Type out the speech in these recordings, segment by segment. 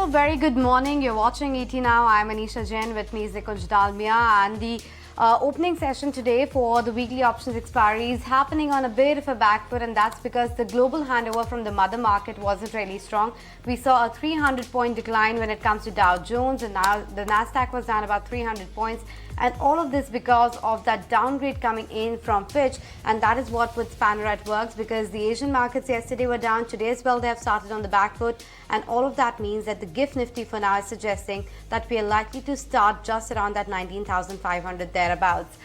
very good morning. You're watching ET Now. I'm Anisha Jain. With me is Nikunj Dalmia. And the opening session today for the weekly options expiry is happening on a bit of a back foot, and that's because the global handover from the mother market wasn't really strong. We saw a 300-point decline when it comes to Dow Jones, and now the Nasdaq was down about 300 points. And all of this because of that downgrade coming in from Fitch, and that is what puts spanner at works, because the Asian markets yesterday were down. Today as well, they have started on the back foot, and all of that means that the GIFT Nifty for now is suggesting that we are likely to start just around that 19,500 thereabouts.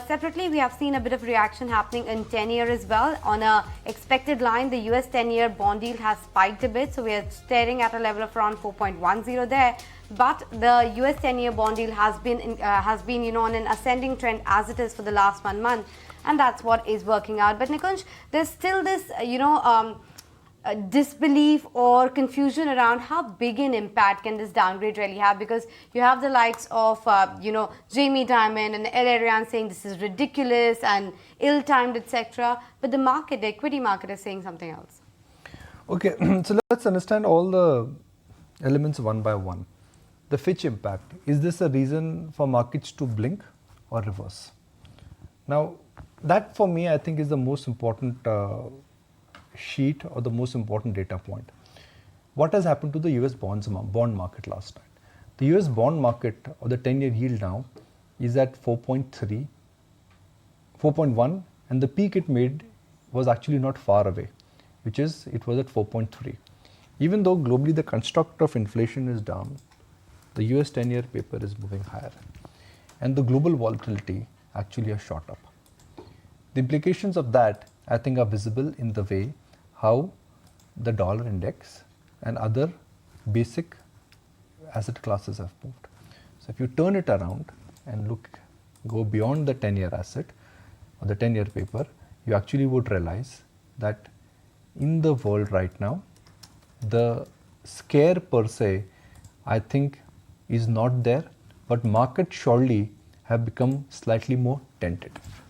Separately, we have seen a bit of reaction happening in 10-year as well. On a expected line, the US 10-year bond yield has spiked a bit, so we are staring at a level of around 4.10 there. But the US 10-year bond yield has been on an ascending trend as it is for the last 1 month, and that's what is working out. But Nikunj, there's still this disbelief or confusion around how big an impact can this downgrade really have, because you have the likes of Jamie Dimon and El Arian saying this is ridiculous and ill-timed, etc. But the market, the equity market, is saying something else. Okay, so let's understand all the elements one by one. The Fitch impact, is this a reason for markets to blink or reverse? Now, that for me, I think is the most important sheet or the most important data point. What has happened to the US bond market last night? The US bond market, or the 10-year yield now, is at 4.1, and the peak it made was actually not far away, which is it was at 4.3. Even though globally the construct of inflation is down, the US 10-year paper is moving higher, and the global volatility actually has shot up. The implications of that, I think, are visible in the way how the dollar index and other basic asset classes have moved. So if you turn it around and go beyond the 10-year asset or the 10-year paper, you actually would realize that in the world right now, the scare per se, I think, is not there, but markets surely have become slightly more tentative.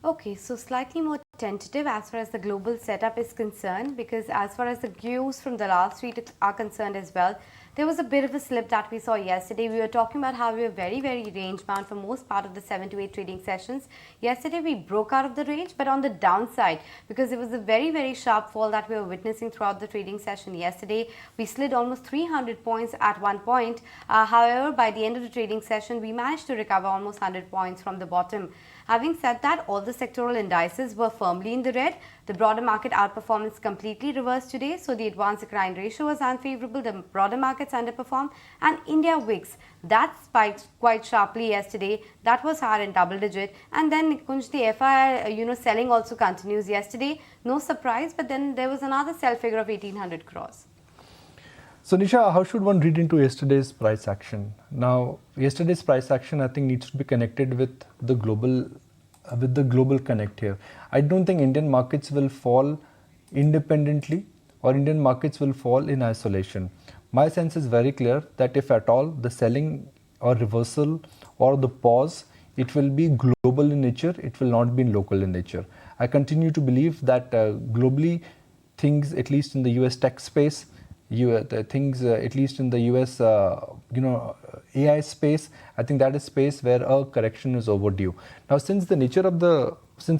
Okay, so slightly more tentative as far as the global setup is concerned, because as far as the cues from the last week are concerned as well, there was a bit of a slip that we saw yesterday. We were talking about how we were very, very range bound for most part of the 7 to 8 trading sessions. Yesterday we broke out of the range, but on the downside, because it was a very, very sharp fall that we were witnessing throughout the trading session yesterday. We slid almost 300 points at one point. However, by the end of the trading session, we managed to recover almost 100 points from the bottom. Having said that, all the sectoral indices were firmly in the red. The broader market outperformance completely reversed today. So the advance decline ratio was unfavorable. The broader markets underperformed. And India VIX, that spiked quite sharply yesterday. That was higher in double digit. And then Nikunj, the FI selling also continues yesterday. No surprise, but then there was another sell figure of 1800 crores. So Nisha, how should one read into yesterday's price action? Now, yesterday's price action, I think, needs to be connected with the global connect here. I don't think Indian markets will fall independently or Indian markets will fall in isolation. My sense is very clear that if at all the selling or reversal or the pause, it will be global in nature, it will not be local in nature. I continue to believe that globally things, at least in the US tech space, at least in the US, AI space, I think that is space where a correction is overdue. Now, since I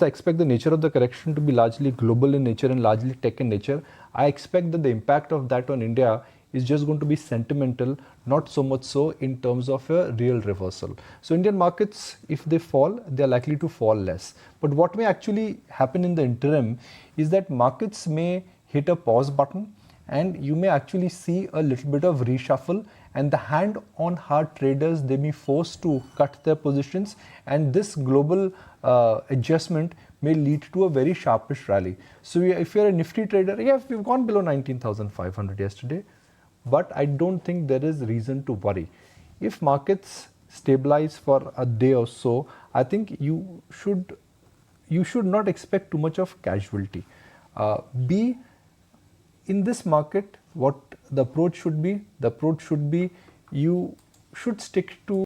expect the nature of the correction to be largely global in nature and largely tech in nature, I expect that the impact of that on India is just going to be sentimental, not so much so in terms of a real reversal. So Indian markets, if they fall, they are likely to fall less. But what may actually happen in the interim is that markets may hit a pause button, and you may actually see a little bit of reshuffle, and the hand on heart traders, they may be forced to cut their positions, and this global adjustment may lead to a very sharpish rally. So if you're a Nifty trader, yeah, we've gone below 19,500 yesterday, but I don't think there is reason to worry. If markets stabilize for a day or so, I think you should not expect too much of casualty. In this market, what the approach should be? The approach should be, you should stick to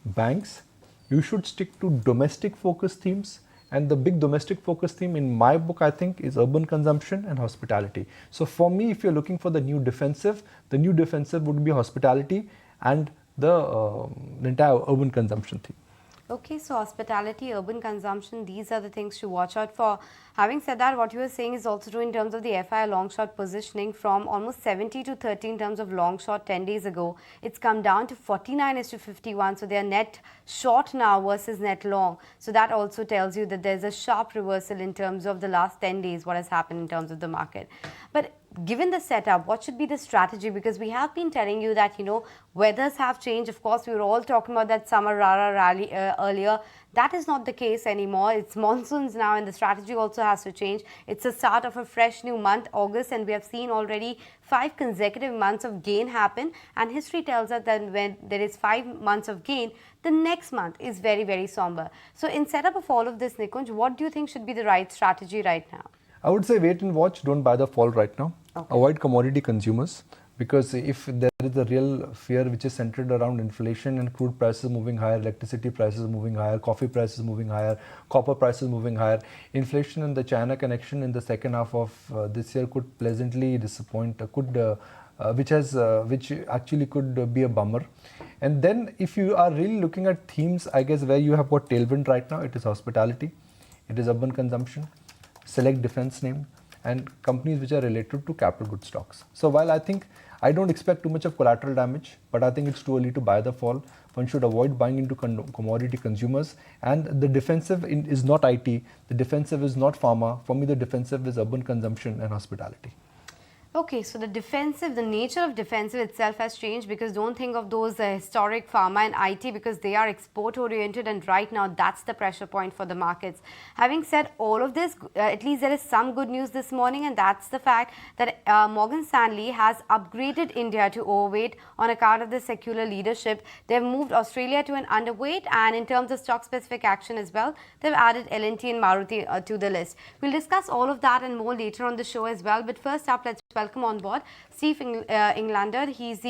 banks, you should stick to domestic focus themes, And the big domestic focus theme in my book, I think, is urban consumption and hospitality. So for me, if you're looking for the new defensive would be hospitality and the entire urban consumption theme. Okay, so hospitality, urban consumption, these are the things to watch out for. Having said that, what you were saying is also true in terms of the FI long short positioning from almost 70 to 30 in terms of long short 10 days ago. It's come down to 49:51. So they are net short now versus net long. So that also tells you that there's a sharp reversal in terms of the last 10 days, what has happened in terms of the market. But given the setup, what should be the strategy? Because we have been telling you that, weathers have changed. Of course, we were all talking about that summer rara rally earlier. That is not the case anymore. It's monsoons now and the strategy also has to change. It's the start of a fresh new month, August, and we have seen already 5 consecutive months of gain happen. And history tells us that when there is 5 months of gain, the next month is very, very somber. So in setup of all of this, Nikunj, what do you think should be the right strategy right now? I would say wait and watch, don't buy the fall right now. Okay. Avoid commodity consumers, because if there is a real fear which is centered around inflation and crude prices moving higher, electricity prices moving higher, coffee prices moving higher, copper prices moving higher, inflation and the China connection in the second half of this year could pleasantly disappoint, which actually could be a bummer. And then if you are really looking at themes, I guess where you have got tailwind right now, it is hospitality, it is urban consumption, select defense name, and companies which are related to capital goods stocks. So while I don't expect too much of collateral damage, but I think it's too early to buy the fall. One should avoid buying into commodity consumers, and the defensive is not IT, the defensive is not pharma. For me, the defensive is urban consumption and hospitality. Okay, so the nature of defensive itself has changed, because don't think of those historic pharma and IT, because they are export oriented, and right now that's the pressure point for the markets. Having said all of this, at least there is some good news this morning, and that's the fact that Morgan Stanley has upgraded India to overweight on account of the secular leadership. They've moved Australia to an underweight, and in terms of stock specific action as well, they've added L&T and Maruti to the list. We'll discuss all of that and more later on the show as well, but first up, let's welcome on board Steve Englander. He's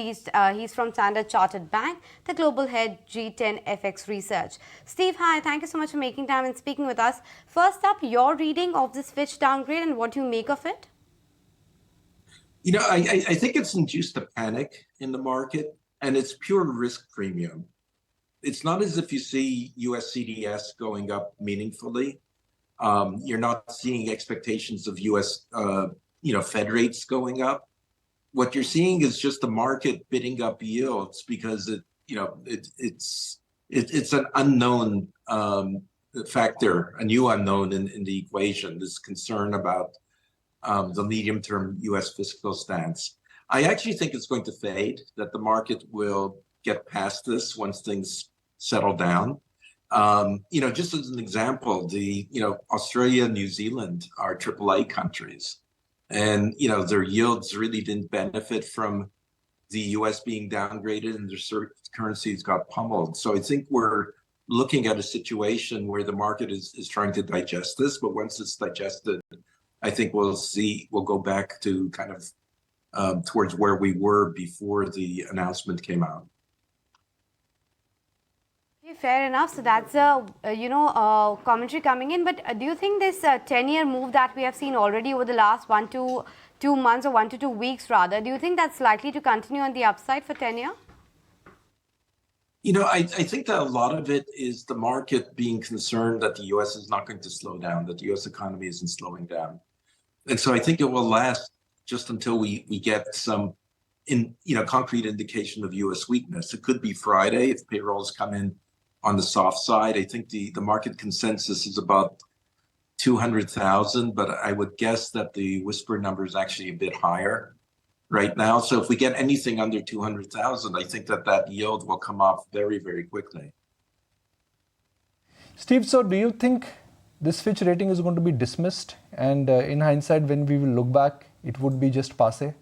from Standard Chartered Bank, the global head G10 FX Research. Steve, hi, thank you so much for making time and speaking with us. First up, your reading of this Fitch downgrade and what you make of it? I think it's induced a panic in the market, and it's pure risk premium. It's not as if you see US CDS going up meaningfully. You're not seeing expectations of US Fed rates going up. What you're seeing is just the market bidding up yields because it's an unknown factor, a new unknown in the equation. This concern about the medium-term US fiscal stance. I actually think it's going to fade, that the market will get past this once things settle down. Just as an example, Australia and New Zealand are AAA countries. And, their yields really didn't benefit from the US being downgraded, and their currencies got pummeled. So I think we're looking at a situation where the market is trying to digest this. But once it's digested, I think we'll go back to kind of towards where we were before the announcement came out. Fair enough. So that's a commentary coming in. But do you think this 10-year move that we have seen already over the last 1 to 2 months, or 1 to 2 weeks rather, do you think that's likely to continue on the upside for 10-year? I think that a lot of it is the market being concerned that the US is not going to slow down, that the US economy isn't slowing down. And so I think it will last just until we get some concrete indication of US weakness. It could be Friday if payrolls come in on the soft side. I think the market consensus is about 200,000, but I would guess that the whisper number is actually a bit higher right now. So if we get anything under 200,000, I think that yield will come off very, very quickly. Steve, so do you think this Fitch rating is going to be dismissed? And in hindsight, when we will look back, it would be just passé?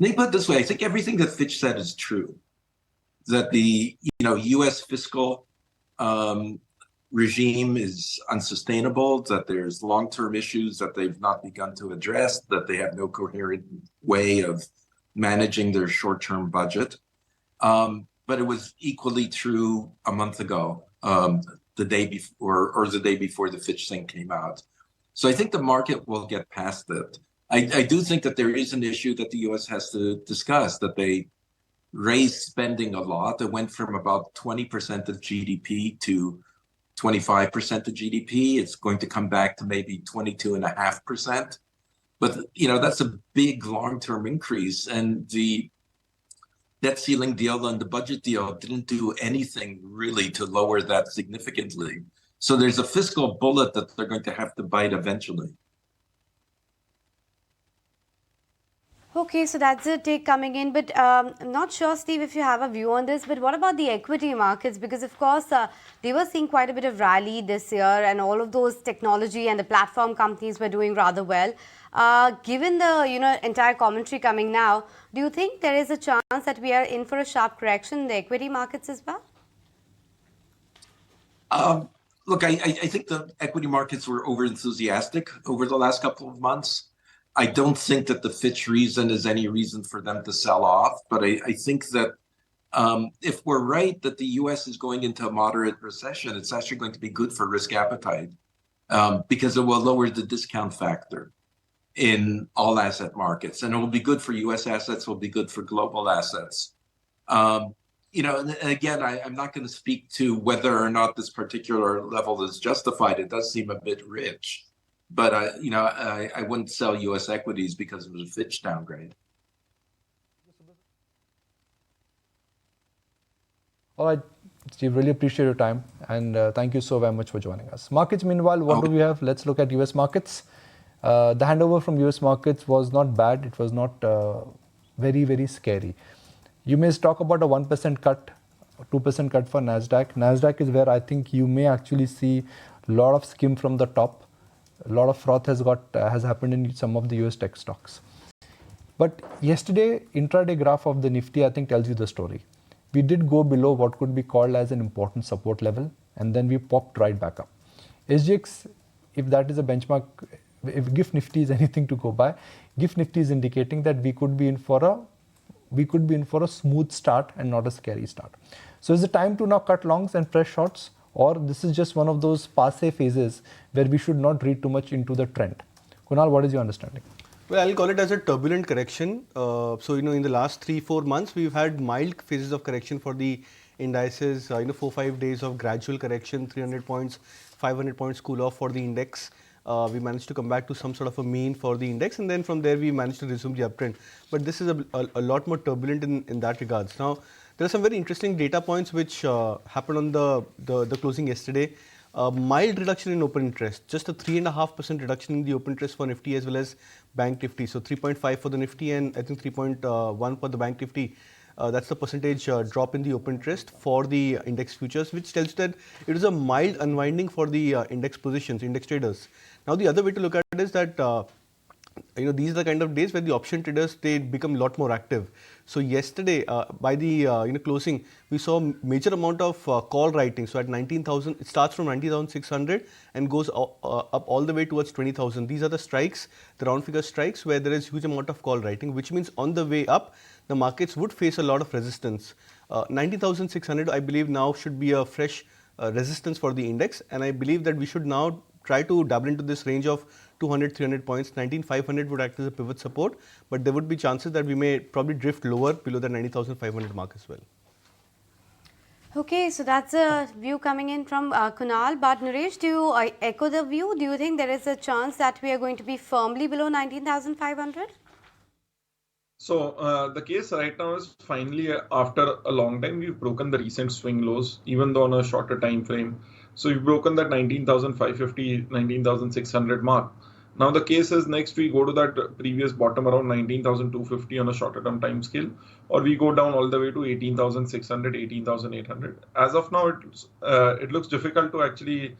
Let me put it this way. I think everything that Fitch said is true. That the U.S. fiscal regime is unsustainable, that there's long-term issues that they've not begun to address, that they have no coherent way of managing their short-term budget. but it was equally true a month ago, the day before or the day before the Fitch thing came out. So I think the market will get past it. I do think that there is an issue that the U.S. has to discuss, that they raised spending a lot. It went from about 20% of GDP to 25% of GDP. It's going to come back to maybe 22.5%. But, that's a big long-term increase. And the debt ceiling deal and the budget deal didn't do anything really to lower that significantly. So there's a fiscal bullet that they're going to have to bite eventually. Okay, so that's a take coming in, but I'm not sure, Steve, if you have a view on this, but what about the equity markets? Because, of course, they were seeing quite a bit of rally this year, and all of those technology and the platform companies were doing rather well. Given the, entire commentary coming now, do you think there is a chance that we are in for a sharp correction in the equity markets as well? Look, I think the equity markets were over-enthusiastic over the last couple of months. I don't think that the Fitch reason is any reason for them to sell off, but I think that if we're right that the U.S. is going into a moderate recession, it's actually going to be good for risk appetite because it will lower the discount factor in all asset markets, and it will be good for U.S. assets, will be good for global assets. And again, I'm not going to speak to whether or not this particular level is justified. It does seem a bit rich. But, I wouldn't sell U.S. equities because it was a Fitch downgrade. All right, Steve, really appreciate your time. And thank you so very much for joining us. Markets, meanwhile, what do we have? Let's look at U.S. markets. The handover from U.S. markets was not bad. It was not very, very scary. You may talk about a 1% cut, 2% cut for NASDAQ. NASDAQ is where I think you may actually see a lot of skim from the top. A lot of froth has happened in some of the US tech stocks. But yesterday, intraday graph of the Nifty, I think, tells you the story. We did go below what could be called as an important support level, and then we popped right back up. SGX, if that is a benchmark, if GIF Nifty is anything to go by, GIF Nifty is indicating that we could be in for a smooth start and not a scary start. So is it time to now cut longs and press shorts? Or this is just one of those passe phases where we should not read too much into the trend? Kunal, what is your understanding? Well, I'll call it as a turbulent correction. In the last 3-4 months, we've had mild phases of correction for the indices, 4-5 days of gradual correction, 300 points, 500 points cool off for the index. We managed to come back to some sort of a mean for the index, and then from there we managed to resume the uptrend. But this is a lot more turbulent in that regards. Now, there are some very interesting data points which happened on the closing yesterday. Mild reduction in open interest, just a 3.5% reduction in the open interest for Nifty as well as Bank Nifty. So 3.5 for the Nifty and I think 3.1 for the Bank Nifty. That's the percentage drop in the open interest for the index futures, which tells you that it is a mild unwinding for the index positions, index traders. Now, the other way to look at it is that these are the kind of days where the option traders, they become a lot more active. So yesterday, by the closing, we saw a major amount of call writing. So at 19,000, it starts from 19,600 and goes up all the way towards 20,000. These are the strikes, the round figure strikes, where there is huge amount of call writing, which means on the way up, the markets would face a lot of resistance. 19,600, I believe, now should be a fresh resistance for the index, and I believe that we should now try to dabble into this range of 200, 300 points. 19,500 would act as a pivot support, but there would be chances that we may probably drift lower below the 90,500 mark as well. Okay, so that's a view coming in from Kunal. But Naresh, do you echo the view? Do you think there is a chance that we are going to be firmly below 19,500? So the case right now is finally, after a long time, we've broken the recent swing lows, even though on a shorter time frame. So we've broken that 19,550, 19,600 mark. Now the case is next we go to that previous bottom around 19,250 on a shorter term time scale, or we go down all the way to 18,600, 18,800. As of now, it looks difficult to actually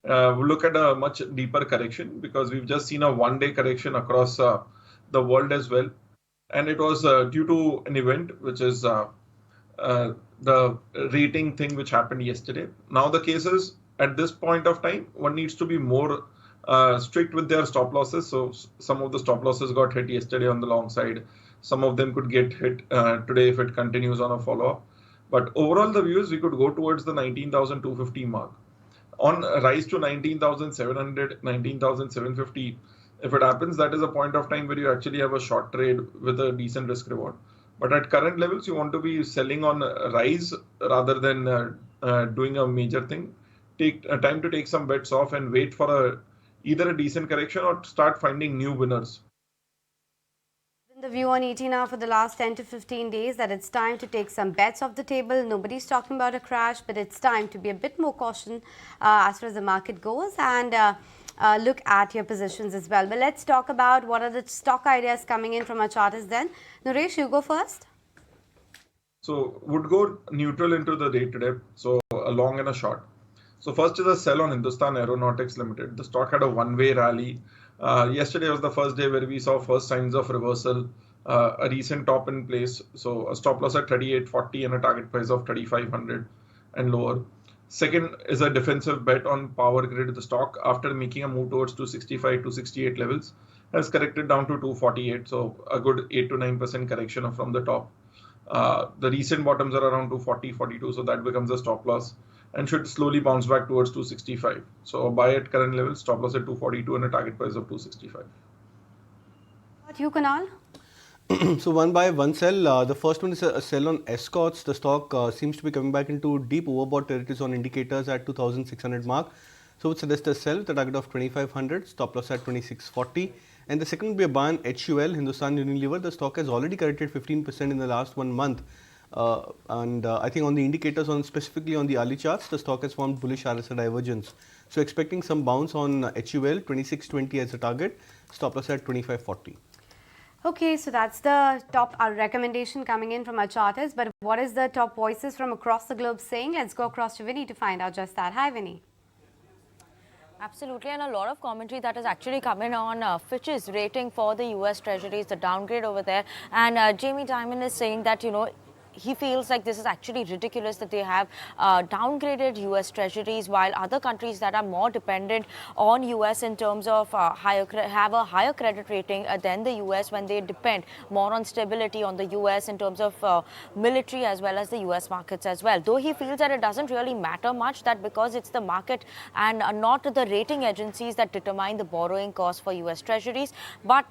look at a much deeper correction because we've just seen a one-day correction across the world as well. And it was due to an event, which is the rating thing which happened yesterday. Now the case is, at this point of time, one needs to be more strict with their stop losses. So some of the stop losses got hit yesterday on the long side. Some of them could get hit today if it continues on a follow-up. But overall, the view is we could go towards the 19,250 mark. On a rise to 19,700, 19,750, if it happens, that is a point of time where you actually have a short trade with a decent risk reward. But at current levels, you want to be selling on a rise rather than doing a major thing. Take time to take some bets off and wait for either a decent correction or start finding new winners. The view on ET now for the last 10 to 15 days that it's time to take some bets off the table. Nobody's talking about a crash, but it's time to be a bit more cautious as far as the market goes and look at your positions as well. But let's talk about what are the stock ideas coming in from our charters then. Naresh, you go first. So would go neutral into the day today. So a long and a short. So first is a sell on Hindustan Aeronautics Limited. The stock had a one-way rally. Yesterday was the first day where we saw first signs of reversal, a recent top in place. So a stop loss at 38.40 and a target price of 3,500 and lower. Second is a defensive bet on Power Grid. The stock, after making a move towards 265 to 68 levels, has corrected down to 248. So a good 8 to 9% correction from the top. The recent bottoms are around 240, 42. So that becomes a stop loss and should slowly bounce back towards 265. So buy at current levels, stop loss at 242 and a target price of 265. What you, Kunal? So one buy, one sell. The first one is a sell on Escorts. The stock seems to be coming back into deep overbought territories on indicators at 2,600 mark. So would suggest a sell with a target of 2,500, stop loss at 2,640. And the second would be a buy on HUL, Hindustan Unilever. The stock has already corrected 15% in the last 1 month. I think on the indicators, specifically on the early charts, the stock has formed bullish RSI divergence. So expecting some bounce on HUL, 2620 as a target, stop loss at 2540. Okay, so that's the top recommendation coming in from our charters. But what is the top voices from across the globe saying? Let's go across to Vinny to find out just that. Hi, Vinny. Absolutely, and a lot of commentary that has actually come in on Fitch's rating for the US Treasuries, the downgrade over there. And Jamie Dimon is saying that, he feels like this is actually ridiculous that they have downgraded US Treasuries while other countries that are more dependent on US in terms of have a higher credit rating than the US when they depend more on stability on the US in terms of military as well as the US markets as well. Though he feels that it doesn't really matter much, that because it's the market and not the rating agencies that determine the borrowing cost for US Treasuries. But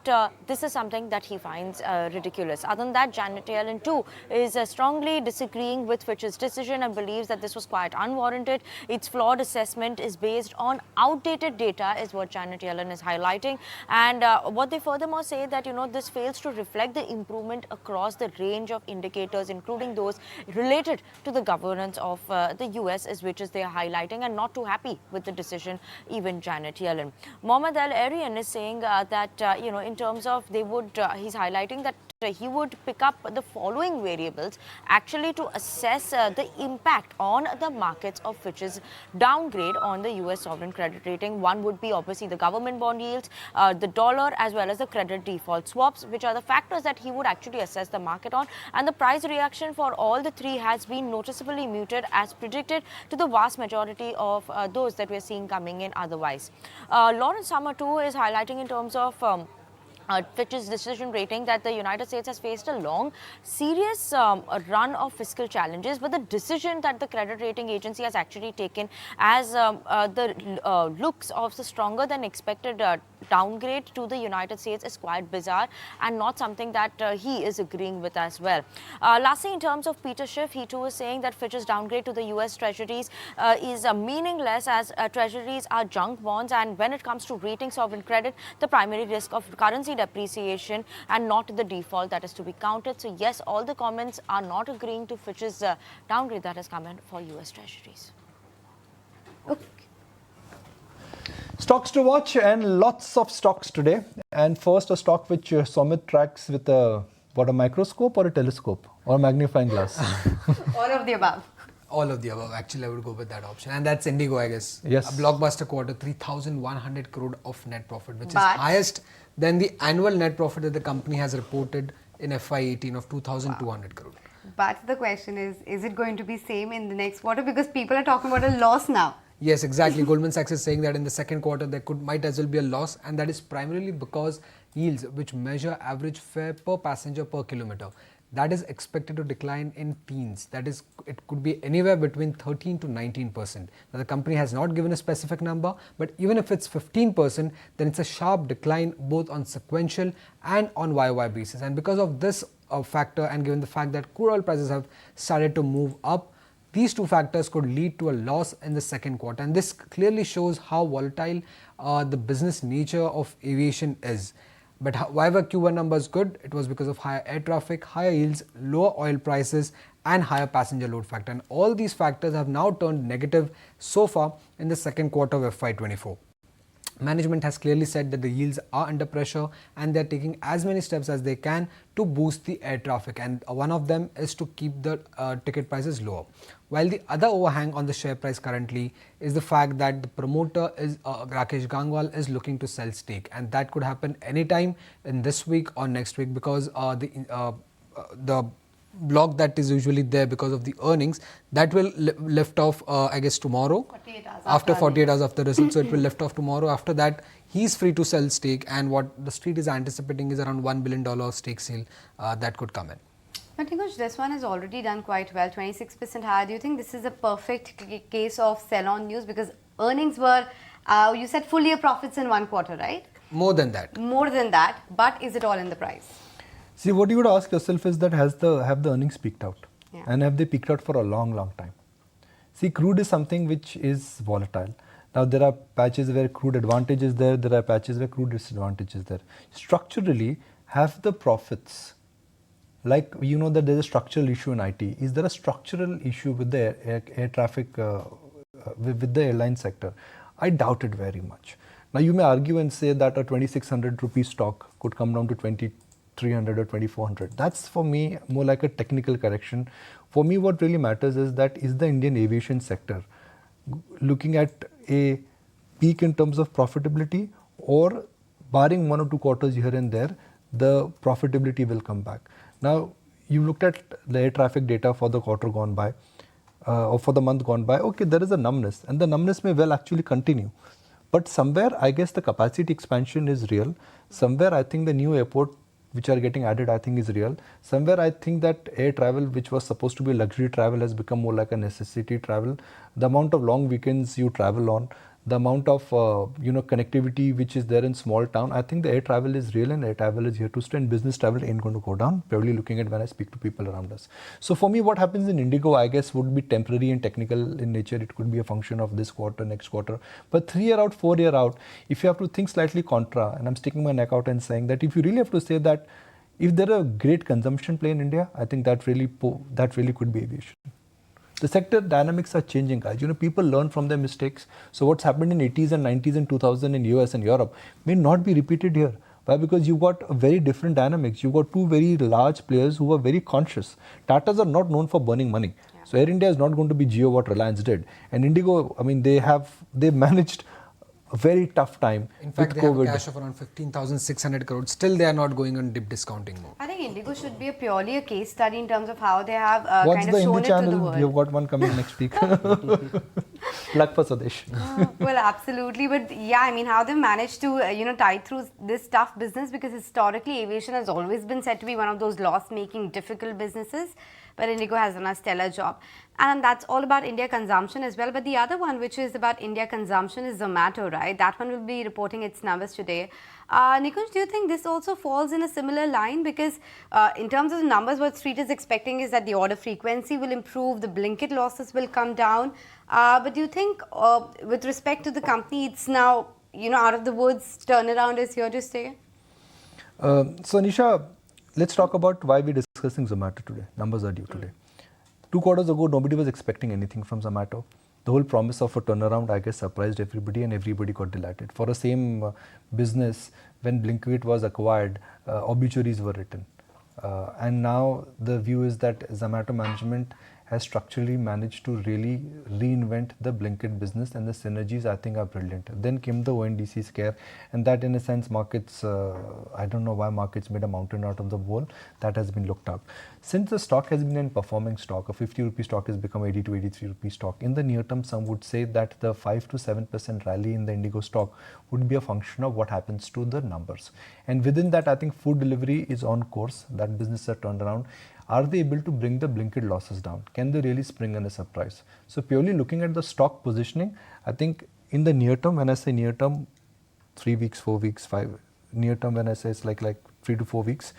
this is something that he finds ridiculous. Other than that, Janet Yellen too is strongly disagreeing with Fitch's decision and believes that this was quite unwarranted. Its flawed assessment is based on outdated data, is what Janet Yellen is highlighting. And what they furthermore say that, this fails to reflect the improvement across the range of indicators, including those related to the governance of the US, which is they are highlighting, and not too happy with the decision, even Janet Yellen. Mohammad Al-Arian is saying that, in terms of he's highlighting that he would pick up the following variables actually to assess the impact on the markets of Fitch's downgrade on the US sovereign credit rating. One would be obviously the government bond yields, the dollar, as well as the credit default swaps, which are the factors that he would actually assess the market on. And the price reaction for all the three has been noticeably muted as predicted to the vast majority of those that we're seeing coming in otherwise. Lawrence Summer too is highlighting in terms of Fitch's decision rating that the United States has faced a long, serious run of fiscal challenges, but the decision that the credit rating agency has actually taken as the looks of the stronger than expected downgrade to the United States is quite bizarre and not something that he is agreeing with as well. Lastly, in terms of Peter Schiff, he too is saying that Fitch's downgrade to the US Treasuries is meaningless as Treasuries are junk bonds, and when it comes to rating sovereign credit, the primary risk of currency depreciation and not the default that is to be counted. So yes, all the comments are not agreeing to Fitch's downgrade that has come in for US Treasuries. Okay. Stocks to watch and lots of stocks today. And first, a stock which Somit tracks with a microscope or a telescope or a magnifying glass? All of the above. All of the above. Actually, I would go with that option. And that's Indigo, I guess. Yes. A blockbuster quarter, 3,100 crore of net profit, which is highest than the annual net profit that the company has reported in FY18 of 2,200 crore. But the question is it going to be same in the next quarter? Because people are talking about a loss now. Yes, exactly. Goldman Sachs is saying that in the second quarter there might as well be a loss, and that is primarily because yields, which measure average fare per passenger per kilometer, that is expected to decline in teens. That is, it could be anywhere between 13 to 19%. Now, the company has not given a specific number, but even if it's 15%, then it's a sharp decline both on sequential and on YOY basis. And because of this factor, and given the fact that crude oil prices have started to move up, these two factors could lead to a loss in the second quarter, and this clearly shows how volatile the business nature of aviation is. But however Q1 numbers good, it was because of higher air traffic, higher yields, lower oil prices and higher passenger load factor, and all these factors have now turned negative so far in the second quarter of FY24. Management has clearly said that the yields are under pressure and they are taking as many steps as they can to boost the air traffic, and one of them is to keep the ticket prices lower. While the other overhang on the share price currently is the fact that the promoter is Rakesh Gangwal is looking to sell stake, and that could happen anytime in this week or next week, because the block that is usually there because of the earnings, that will lift off I guess tomorrow, 48 hours after 48 hours after results. So it will lift off tomorrow. After that, he's free to sell stake, and what the street is anticipating is around $1 billion stake sale that could come in. But Nikunj, this one has already done quite well, 26% higher. Do you think this is a perfect case of sell-on news? Because earnings were, you said full year profits in one quarter, right? More than that. More than that, but is it all in the price? See, what you would ask yourself is that have the earnings peaked out? Yeah. And have they peaked out for a long time? See, crude is something which is volatile. Now, there are patches where crude advantage is there are patches where crude disadvantage is there. Structurally, have the profits, like you know that there is a structural issue in IT. Is there a structural issue with the air traffic, with the airline sector? I doubt it very much. Now, you may argue and say that a 2600 rupee stock could come down to 2300 or 2400. That's for me more like a technical correction. For me, what really matters is that is the Indian aviation sector looking at a peak in terms of profitability, or barring 1 or 2 quarters here and there, the profitability will come back. Now, you looked at the air traffic data for the quarter gone by, or for the month gone by. Okay, there is a numbness, and the numbness may well actually continue. But somewhere, I guess the capacity expansion is real. Somewhere, I think the new airport which are getting added, I think is real. Somewhere, I think that air travel, which was supposed to be luxury travel, has become more like a necessity travel. The amount of long weekends you travel on, the amount of connectivity which is there in small town, I think the air travel is real, and air travel is here to stay, and business travel ain't going to go down, purely looking at when I speak to people around us. So for me, what happens in Indigo, I guess, would be temporary and technical in nature. It could be a function of this quarter, next quarter. But 3 year out, 4 year out, if you have to think slightly contra, and I'm sticking my neck out and saying that if you really have to say that if there are a great consumption play in India, I think that really could be aviation. The sector dynamics are changing, guys. You know, people learn from their mistakes. So what's happened in 80s and 90s and 2000 in US and Europe may not be repeated here. Why? Because you've got a very different dynamics. You've got two very large players who are very conscious. Tatas are not known for burning money. Yeah. So Air India is not going to be Jio what Reliance did. And Indigo, I mean, they've managed a very tough time. In fact, with they COVID. have a cash of around 15,600 crores. Still, they are not going on dip discounting mode. I think Indigo should be purely a case study in terms of how they have What's kind of shown it to the world. You've got one coming next week. Luck for Swadesh. Well, absolutely. But yeah, I mean, how they managed to, tide through this tough business, because historically aviation has always been said to be one of those loss-making, difficult businesses. But Indigo has done a stellar job. And that's all about India consumption as well. But the other one, which is about India consumption, is Zomato, right? That one will be reporting its numbers today. Nikunj, do you think this also falls in a similar line? Because in terms of the numbers, what Street is expecting is that the order frequency will improve, the Blinkit losses will come down. But do you think with respect to the company, it's now, out of the woods, turnaround is here to stay? So Nisha, let's talk about why we're discussing Zomato today. Numbers are due today. 2 quarters ago, nobody was expecting anything from Zomato. The whole promise of a turnaround, I guess, surprised everybody, and everybody got delighted. For the same business, when Blinkit was acquired, obituaries were written. And now the view is that Zomato management has structurally managed to really reinvent the Blinkit business, and the synergies, I think, are brilliant. Then came the ONDC scare, and that in a sense markets, I don't know why markets made a mountain out of the bowl. That has been looked up. Since the stock has been in performing stock, a 50 rupee stock has become 80 to 83 rupee stock. In the near term, some would say that the 5 to 7% rally in the Indigo stock would be a function of what happens to the numbers. And within that, I think food delivery is on course. That business is a turnaround. are they able to bring the Blinkit losses down? Can they really spring in a surprise? So purely looking at the stock positioning, I think in the near term, when I say near term, 3 weeks, 4 weeks, 5, near term when I say it's like 3 to 4 weeks,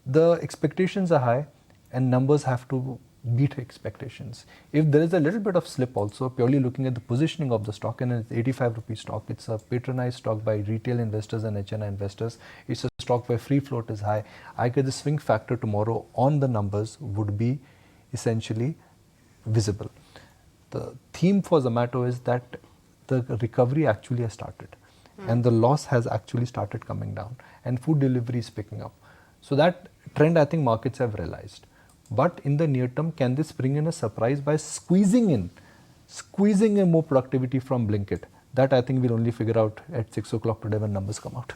the expectations are high and numbers have to beat expectations. If there is a little bit of slip also, purely looking at the positioning of the stock, and it's 85 rupee stock, it's a patronized stock by retail investors and HNI investors, it's a stock where free float is high, I guess the swing factor tomorrow on the numbers would be essentially visible. The theme for Zomato is that the recovery actually has started and the loss has actually started coming down and food delivery is picking up. So that trend I think markets have realized. But in the near term, can this bring in a surprise by squeezing in more productivity from Blinkit? That I think we'll only figure out at 6 o'clock today when numbers come out.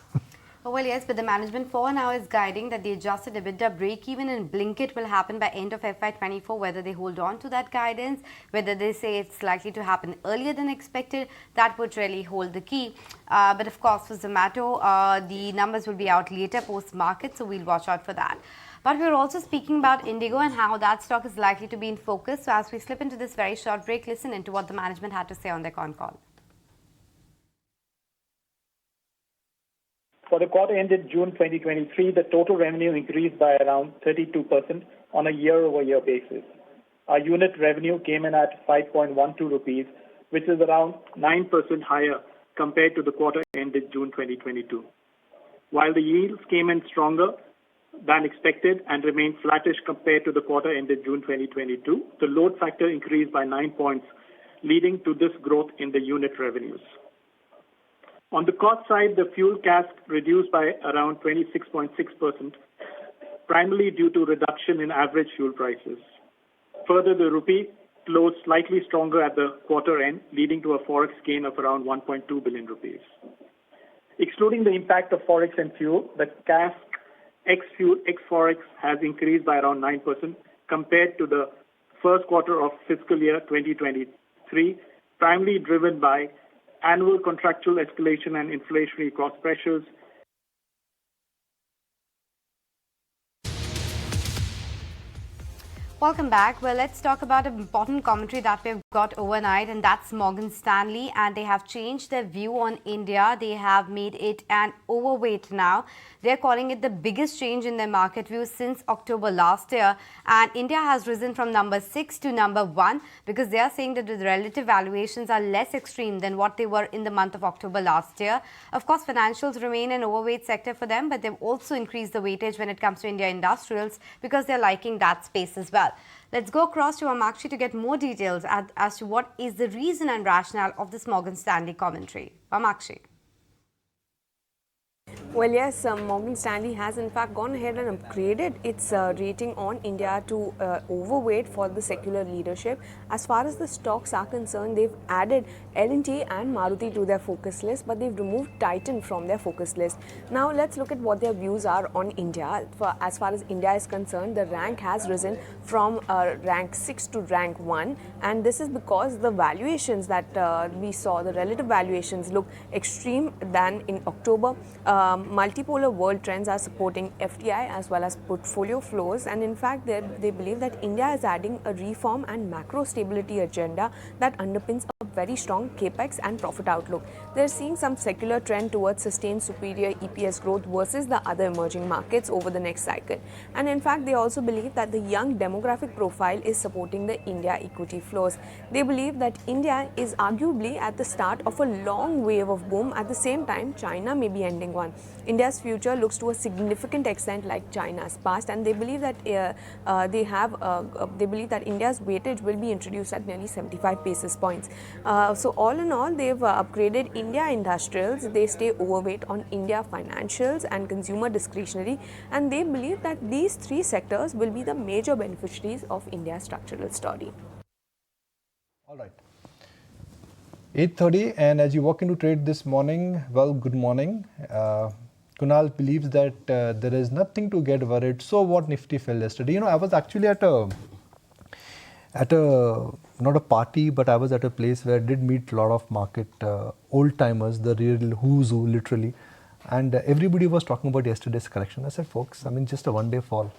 Well, yes, but the management for now is guiding that the adjusted EBITDA break-even in Blinkit will happen by end of FY24. Whether they hold on to that guidance, whether they say it's likely to happen earlier than expected, that would really hold the key. But of course, for Zomato, the numbers will be out later post-market, so we'll watch out for that. But we're also speaking about Indigo and how that stock is likely to be in focus. So as we slip into this very short break, listen into what the management had to say on their con call. For the quarter ended June 2023, the total revenue increased by around 32% on a year-over-year basis. Our unit revenue came in at 5.12 rupees, which is around 9% higher compared to the quarter ended June 2022. While the yields came in stronger than expected and remained flattish compared to the quarter ended June 2022, the load factor increased by 9 points, leading to this growth in the unit revenues. On the cost side, the fuel CASK reduced by around 26.6%, primarily due to reduction in average fuel prices. Further, the rupee closed slightly stronger at the quarter end, leading to a forex gain of around 1.2 billion rupees. Excluding the impact of forex and fuel, the CASK ex-fuel, ex-forex has increased by around 9% compared to the first quarter of fiscal year 2023, primarily driven by annual contractual escalation and inflationary cost pressures. Welcome back. Well, let's talk about an important commentary that we've got overnight, and that's Morgan Stanley, and they have changed their view on India. They have made it an overweight now. They're calling it the biggest change in their market view since October last year, and India has risen from number 6 to number 1 because they are saying that the relative valuations are less extreme than what they were in the month of October last year. Of course, financials remain an overweight sector for them, but they've also increased the weightage when it comes to India industrials because they're liking that space as well. Let's go across to Amakshi to get more details as to what is the reason and rationale of this Morgan Stanley commentary. Amakshi. Well, yes, Morgan Stanley has in fact gone ahead and upgraded its rating on India to overweight for the secular leadership. As far as the stocks are concerned, they've added L&T and Maruti to their focus list, but they've removed Titan from their focus list. Now, let's look at what their views are on India. As far as India is concerned, the rank has risen from rank 6 to rank 1, and this is because the valuations that we saw, the relative valuations look extreme than in October. Multipolar world trends are supporting FDI as well as portfolio flows, and in fact they believe that India is adding a reform and macro stability agenda that underpins a very strong capex and profit outlook. They're seeing some secular trend towards sustained superior EPS growth versus the other emerging markets over the next cycle. And in fact, they also believe that the young demographic profile is supporting the India equity flows. They believe that India is arguably at the start of a long wave of boom. At the same time, China may be ending one. India's future looks to a significant extent like China's past, and they believe that they believe that India's weightage will be introduced at nearly 75 basis points. So all in all, they've upgraded India industrials. They stay overweight on India financials and consumer discretionary, and they believe that these three sectors will be the major beneficiaries of India's structural story. All right. 8:30, and as you walk into trade this morning, well, good morning. Kunal believes that there is nothing to get worried. So what, Nifty fell yesterday? You know, I was actually at a not a party, but I was at a place where I did meet a lot of market old timers, the real who's who, literally. And everybody was talking about yesterday's correction. I said, folks, I mean, just a one-day fall.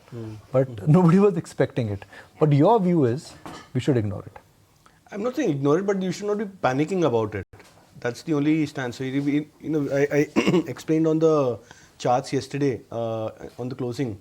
But nobody was expecting it. But your view is we should ignore it. I'm not saying ignore it, but you should not be panicking about it. That's the only stance. So, I explained on the charts yesterday on the closing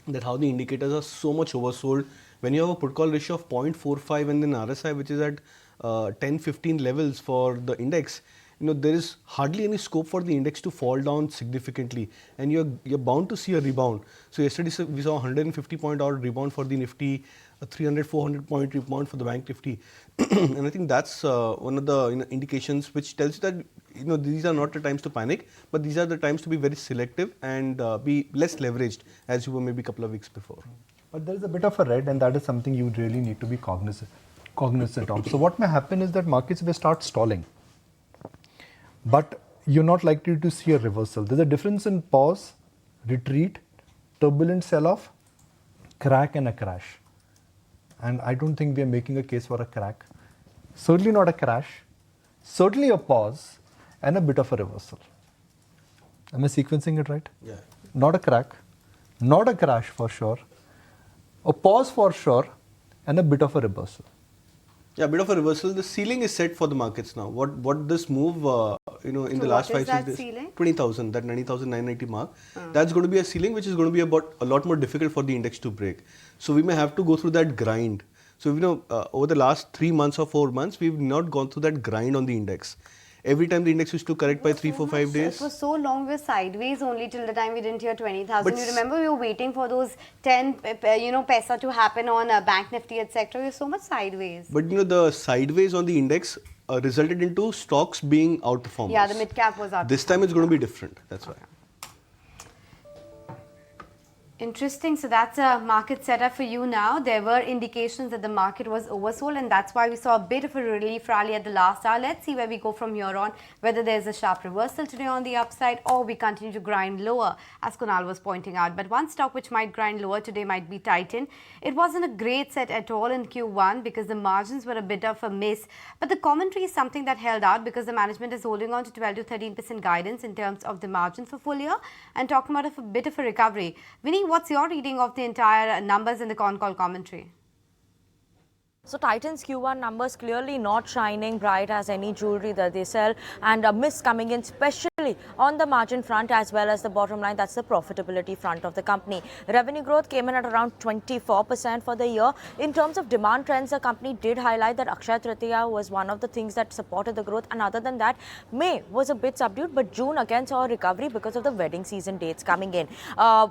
that how the indicators are so much oversold. When you have a put call ratio of 0.45 and then RSI which is at 10-15 levels for the index, there is hardly any scope for the index to fall down significantly, and you're bound to see a rebound. So yesterday we saw 150 point odd rebound for the Nifty, a 300-400 point rebound for the Bank Nifty, and I think that's one of the indications which tells you that these are not the times to panic, but these are the times to be very selective and be less leveraged as you were maybe a couple of weeks before. But there is a bit of a red, and that is something you really need to be cognizant of. So what may happen is that markets will start stalling, but you're not likely to see a reversal. There's a difference in pause, retreat, turbulent sell-off, crack and a crash. And I don't think we are making a case for a crack. Certainly not a crash, certainly a pause and a bit of a reversal. Am I sequencing it right? Yeah. Not a crack, not a crash for sure, a pause for sure and a bit of a reversal. Yeah, a bit of a reversal. The ceiling is set for the markets now. What this move, in the last 5-6 days, ceiling? 20,000, that 90,990 mark. That's going to be a ceiling which is going to be about a lot more difficult for the index to break. So we may have to go through that grind. So over the last 3 months or 4 months, we've not gone through that grind on the index. Every time the index used to correct by 3, 4, 5 days. It was so long, we were sideways only till the time we didn't hear 20,000. But You remember we were waiting for those 10 paisa to happen on Bank Nifty, etc. We were so much sideways. But the sideways on the index resulted into stocks being outperformers. Yeah, the mid cap was out. This time it's going to be different. That's why. Interesting. So that's a market setup for you now. There were indications that the market was oversold, and that's why we saw a bit of a relief rally at the last hour. Let's see where we go from here on, whether there's a sharp reversal today on the upside or we continue to grind lower, as Kunal was pointing out. But one stock which might grind lower today might be Titan. It wasn't a great set at all in Q1 because the margins were a bit of a miss. But the commentary is something that held out because the management is holding on to 12 to 13% guidance in terms of the margin for full year and talking about a bit of a recovery. Vinny, what's your reading of the entire numbers in the con call commentary? So Titan's Q1 numbers clearly not shining bright as any jewelry that they sell, and a miss coming in especially on the margin front as well as the bottom line. That's the profitability front of the company. Revenue growth came in at around 24% for the year. In terms of demand trends, the company did highlight that Akshaya Tritiya was one of the things that supported the growth, and other than that, May was a bit subdued, but June again saw a recovery because of the wedding season dates coming in.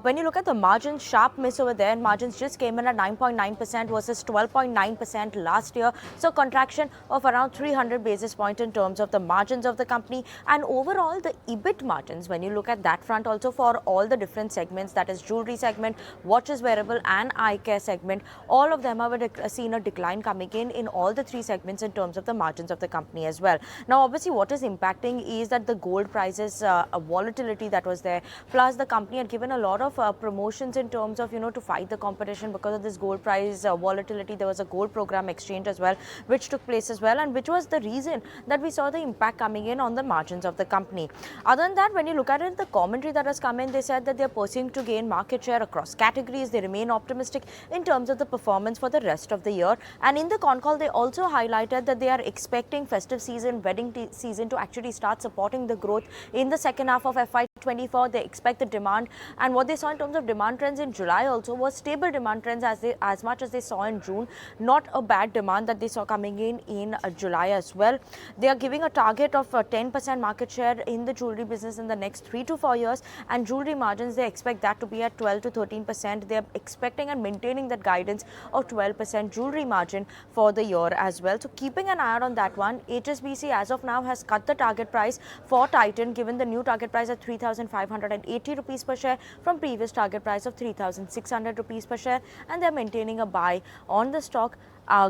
When you look at the margins, sharp miss over there, margins just came in at 9.9% versus 12.9% last year. So contraction of around 300 basis points in terms of the margins of the company, and overall the EBIT margins, when you look at that front also for all the different segments, that is jewelry segment, watches, wearable and eye care segment, all of them have seen a decline coming in all the three segments in terms of the margins of the company as well. Now obviously what is impacting is that the gold prices volatility that was there, plus the company had given a lot of promotions in terms of to fight the competition because of this gold price volatility. There was a gold program exchange as well which took place as well, and which was the reason that we saw the impact coming in on the margins of the company. Other than that, when you look at it, the commentary that has come in, they said that they are pursuing to gain market share across categories. They remain optimistic in terms of the performance for the rest of the year, and in the con call they also highlighted that they are expecting festive season, wedding season to actually start supporting the growth in the second half of FY24. They expect the demand, and what they saw in terms of demand trends in July also was stable demand trends as much as they saw in June, not a bad demand that they saw coming in July as well. They are giving a target of 10% market share in the jewelry business in the next 3 to 4 years, and jewelry margins, they expect that to be at 12 to 13%. They are expecting and maintaining that guidance of 12% jewelry margin for the year as well. So keeping an eye out on that one. HSBC as of now has cut the target price for Titan, given the new target price at 3,580 rupees per share from previous target price of 3,600 rupees per share, and they are maintaining a buy on the stock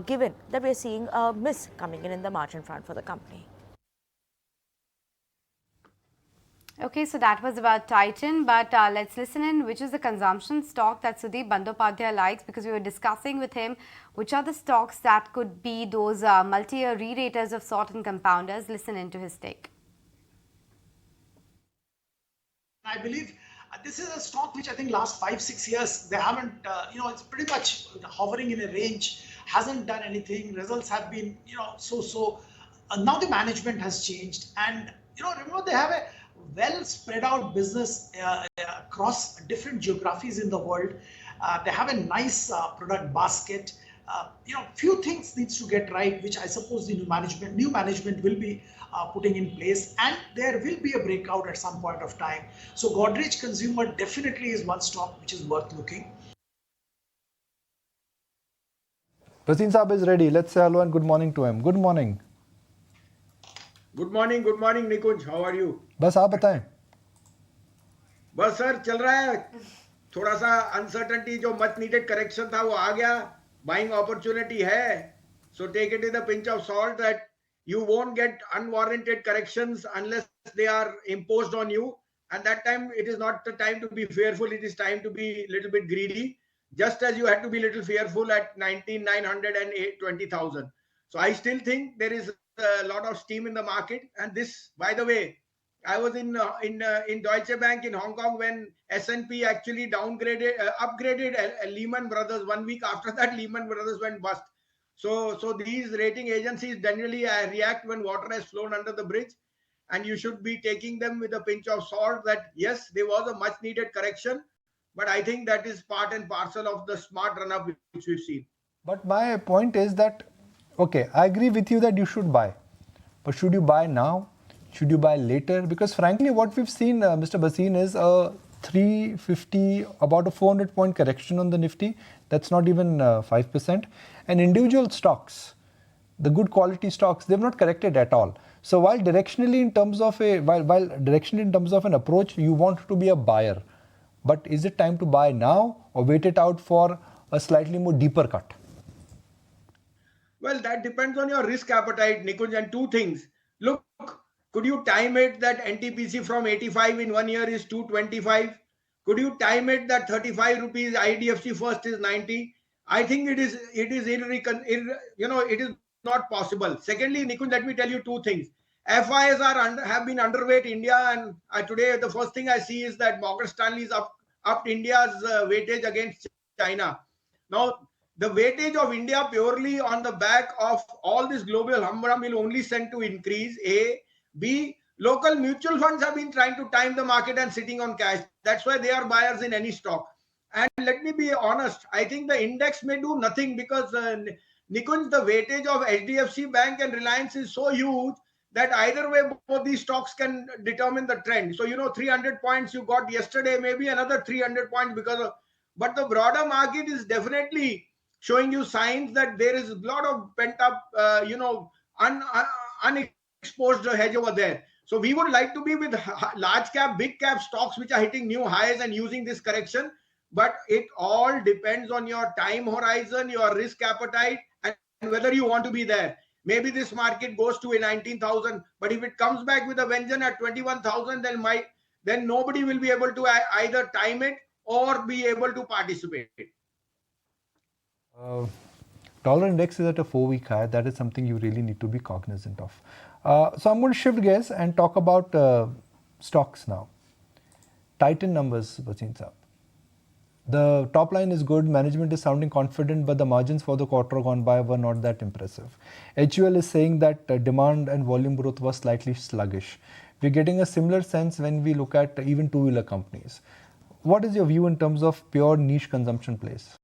given that we are seeing a miss coming in the margin front for the company. Okay, so that was about Titan, but let's listen in which is the consumption stock that Sudeep Bandyopadhyay likes, because we were discussing with him which are the stocks that could be those multi-year re-raters of sort and compounders. Listen into his take. I believe this is a stock which I think last 5-6 years they haven't, it's pretty much hovering in a range, hasn't done anything. Results have been, so. Now the management has changed, and remember they have a well spread out business across different geographies in the world. They have a nice product basket. Few things needs to get right, which I suppose the new management will be putting in place, and there will be a breakout at some point of time. So Godrej Consumer definitely is one stock which is worth looking. Bhasin Saab is ready. Let's say hello and good morning to him. Good morning. Good morning Nikunj, how are you? बस आप बताएं. बस sir चल रहा है. थोड़ा सा uncertainty, जो मच नीडेड करेक्शन था वो आ गया. बाइंग अपॉर्चुनिटी है, so take it with a pinch of salt that you won't get unwarranted corrections unless they are imposed on you, and that time it is not the time to be fearful, it is time to be a little bit greedy, just as you had to be a little fearful at 19,900 and 20,000. So I still think there is a lot of steam in the market. And this, by the way, I was in Deutsche Bank in Hong Kong when S&P actually upgraded Lehman Brothers. 1 week after that, Lehman Brothers went bust. So these rating agencies generally react when water has flown under the bridge, and you should be taking them with a pinch of salt that yes, there was a much needed correction, but I think that is part and parcel of the smart run up which we've seen. But my point is that, okay, I agree with you that you should buy, but should you buy now? Should you buy later? Because frankly, what we've seen, Mr. Bhasin, is a 350, about a 400 point correction on the Nifty. That's not even 5%. And individual stocks, the good quality stocks, they've not corrected at all. So while directionally in terms of an approach, you want to be a buyer, but is it time to buy now or wait it out for a slightly more deeper cut? Well, that depends on your risk appetite, Nikunj, and two things. Look, could you time it that NTPC from 85 in 1 year is 225? Could you time it that 35 rupees IDFC First is 90? I think it is not possible. Secondly, Nikunj, let me tell you two things. FIs have been underweight India, and today the first thing I see is that Morgan Stanley is upped India's weightage against China. Now, the weightage of India purely on the back of all this global humdrum will only send to increase. A. B. Local mutual funds have been trying to time the market and sitting on cash. That's why they are buyers in any stock. And let me be honest, I think the index may do nothing because Nikunj, the weightage of HDFC Bank and Reliance is so huge that either way both these stocks can determine the trend. So 300 points you got yesterday, maybe another 300 points but the broader market is definitely showing you signs that there is a lot of pent up unexposed hedge over there. So we would like to be with large cap, big cap stocks which are hitting new highs and using this correction. But it all depends on your time horizon, your risk appetite, and whether you want to be there. Maybe this market goes to a 19,000, but if it comes back with a vengeance at 21,000, then nobody will be able to either time it or be able to participate. Dollar index is at a 4-week high. That is something you really need to be cognizant of. So I'm going to shift gears and talk about stocks now. Titan numbers, Bhasin Saab. The top line is good, management is sounding confident, but the margins for the quarter gone by were not that impressive. HUL is saying that demand and volume growth was slightly sluggish. We're getting a similar sense when we look at even two-wheeler companies. What is your view in terms of pure niche consumption plays?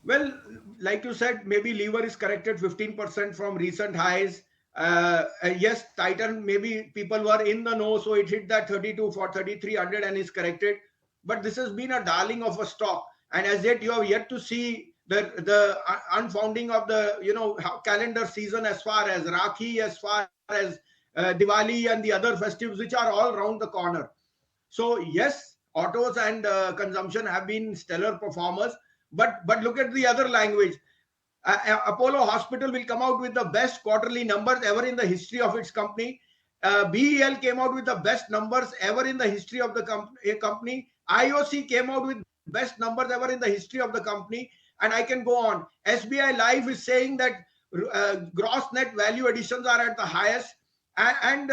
Well, like you said, maybe lever is corrected 15% from recent highs. Yes, Titan, maybe people were in the know, so it hit that 32 for 3,300 and is corrected. But this has been a darling of a stock, and as yet you have yet to see the unfounding of the calendar season as far as Rakhi, as far as Diwali and the other festives which are all around the corner. So yes, autos and consumption have been stellar performers, but look at the other language. Apollo Hospital will come out with the best quarterly numbers ever in the history of its company. BEL came out with the best numbers ever in the history of the company. IOC came out with best numbers ever in the history of the company, and I can go on. SBI Life is saying that gross net value additions are at the highest, and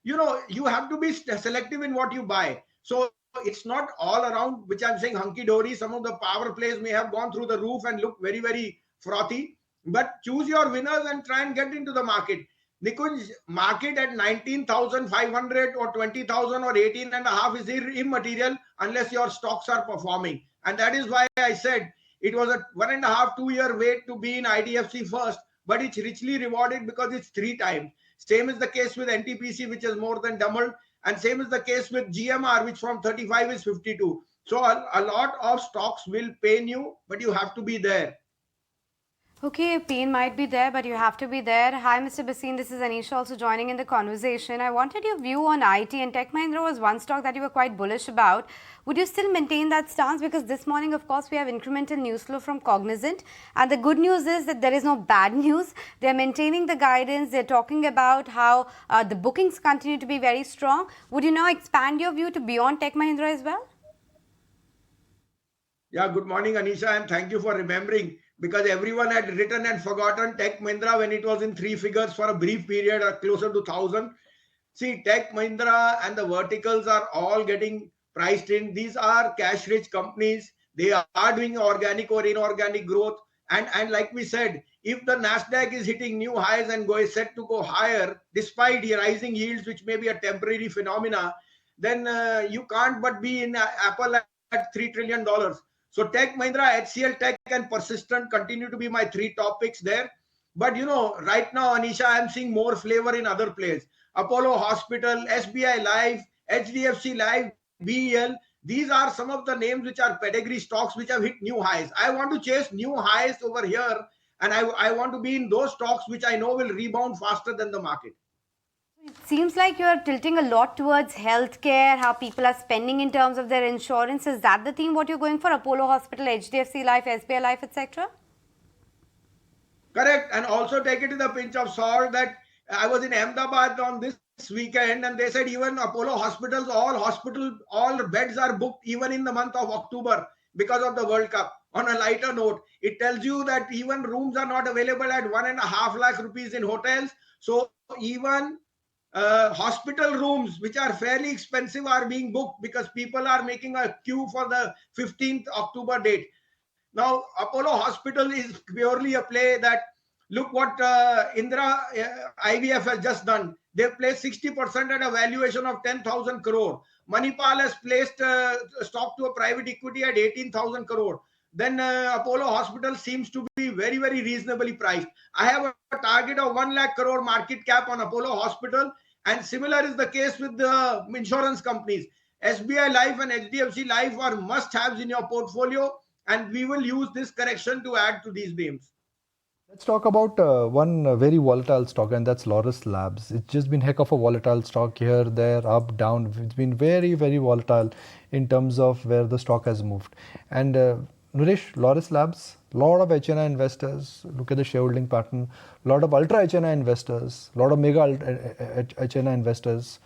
you know, you have to be selective in what you buy. So it's not all around, which I'm saying hunky dory. Some of the power plays may have gone through the roof and look very, very frothy, but choose your winners and try and get into the market. Nikunj, market at 19,500 or 20,000 or 18.5 is immaterial unless your stocks are performing. And that is why I said it was a 1.5, 2 year wait to be in IDFC first, but it's richly rewarded because it's 3 times. Same is the case with NTPC, which has more than doubled. And same is the case with GMR, which from 35 is 52. So a lot of stocks will pain you, but you have to be there. Okay, pain might be there, but you have to be there. Hi, Mr. Basin. This is Anisha also joining in the conversation. I wanted your view on IT, and Tech Mahindra was one stock that you were quite bullish about. Would you still maintain that stance? Because this morning, of course, we have incremental news flow from Cognizant. And the good news is that there is no bad news. They're maintaining the guidance. They're talking about how the bookings continue to be very strong. Would you now expand your view to beyond Tech Mahindra as well? Yeah, good morning, Anisha, and thank you for remembering, because everyone had written and forgotten Tech Mahindra when it was in 3 figures for a brief period, closer to 1,000. See, Tech Mahindra and the verticals are all getting priced in. These are cash-rich companies. They are doing organic or inorganic growth. And like we said, if the Nasdaq is hitting new highs and is set to go higher, despite rising yields, which may be a temporary phenomena, then you can't but be in Apple at $3 trillion. So Tech Mahindra, HCL Tech and Persistent continue to be my 3 top picks there. But you know, right now, Anisha, I'm seeing more flavor in other plays. Apollo Hospital, SBI Life, HDFC Life, BEL. These are some of the names which are pedigree stocks which have hit new highs. I want to chase new highs over here, and I want to be in those stocks which I know will rebound faster than the market. It seems like you're tilting a lot towards healthcare, how people are spending in terms of their insurance. Is that the theme what you're going for? Apollo Hospital, HDFC Life, SBI Life, etc.? Correct. And also take it with a pinch of salt that I was in Ahmedabad on this weekend, and they said even Apollo hospitals, all beds are booked even in the month of October because of the World Cup. On a lighter note, it tells you that even rooms are not available at 1.5 lakh rupees in hotels. So even hospital rooms, which are fairly expensive, are being booked because people are making a queue for the 15th October date. Now, Apollo Hospital is purely a play that, look what Indra IVF has just done. They've placed 60% at a valuation of 10,000 crore. Manipal has placed stock to a private equity at 18,000 crore. Then Apollo Hospital seems to be very, very reasonably priced. I have a target of 1 lakh crore market cap on Apollo Hospital. And similar is the case with the insurance companies. SBI Life and HDFC Life are must-haves in your portfolio, and we will use this correction to add to these names. Let's talk about one very volatile stock, and that's Laurus Labs. It's just been heck of a volatile stock here, there, up, down. It's been very, very volatile in terms of where the stock has moved. And Naresh, Laurus Labs, lot of HNI investors, look at the shareholding pattern, lot of ultra HNI investors, lot of mega HNI investors,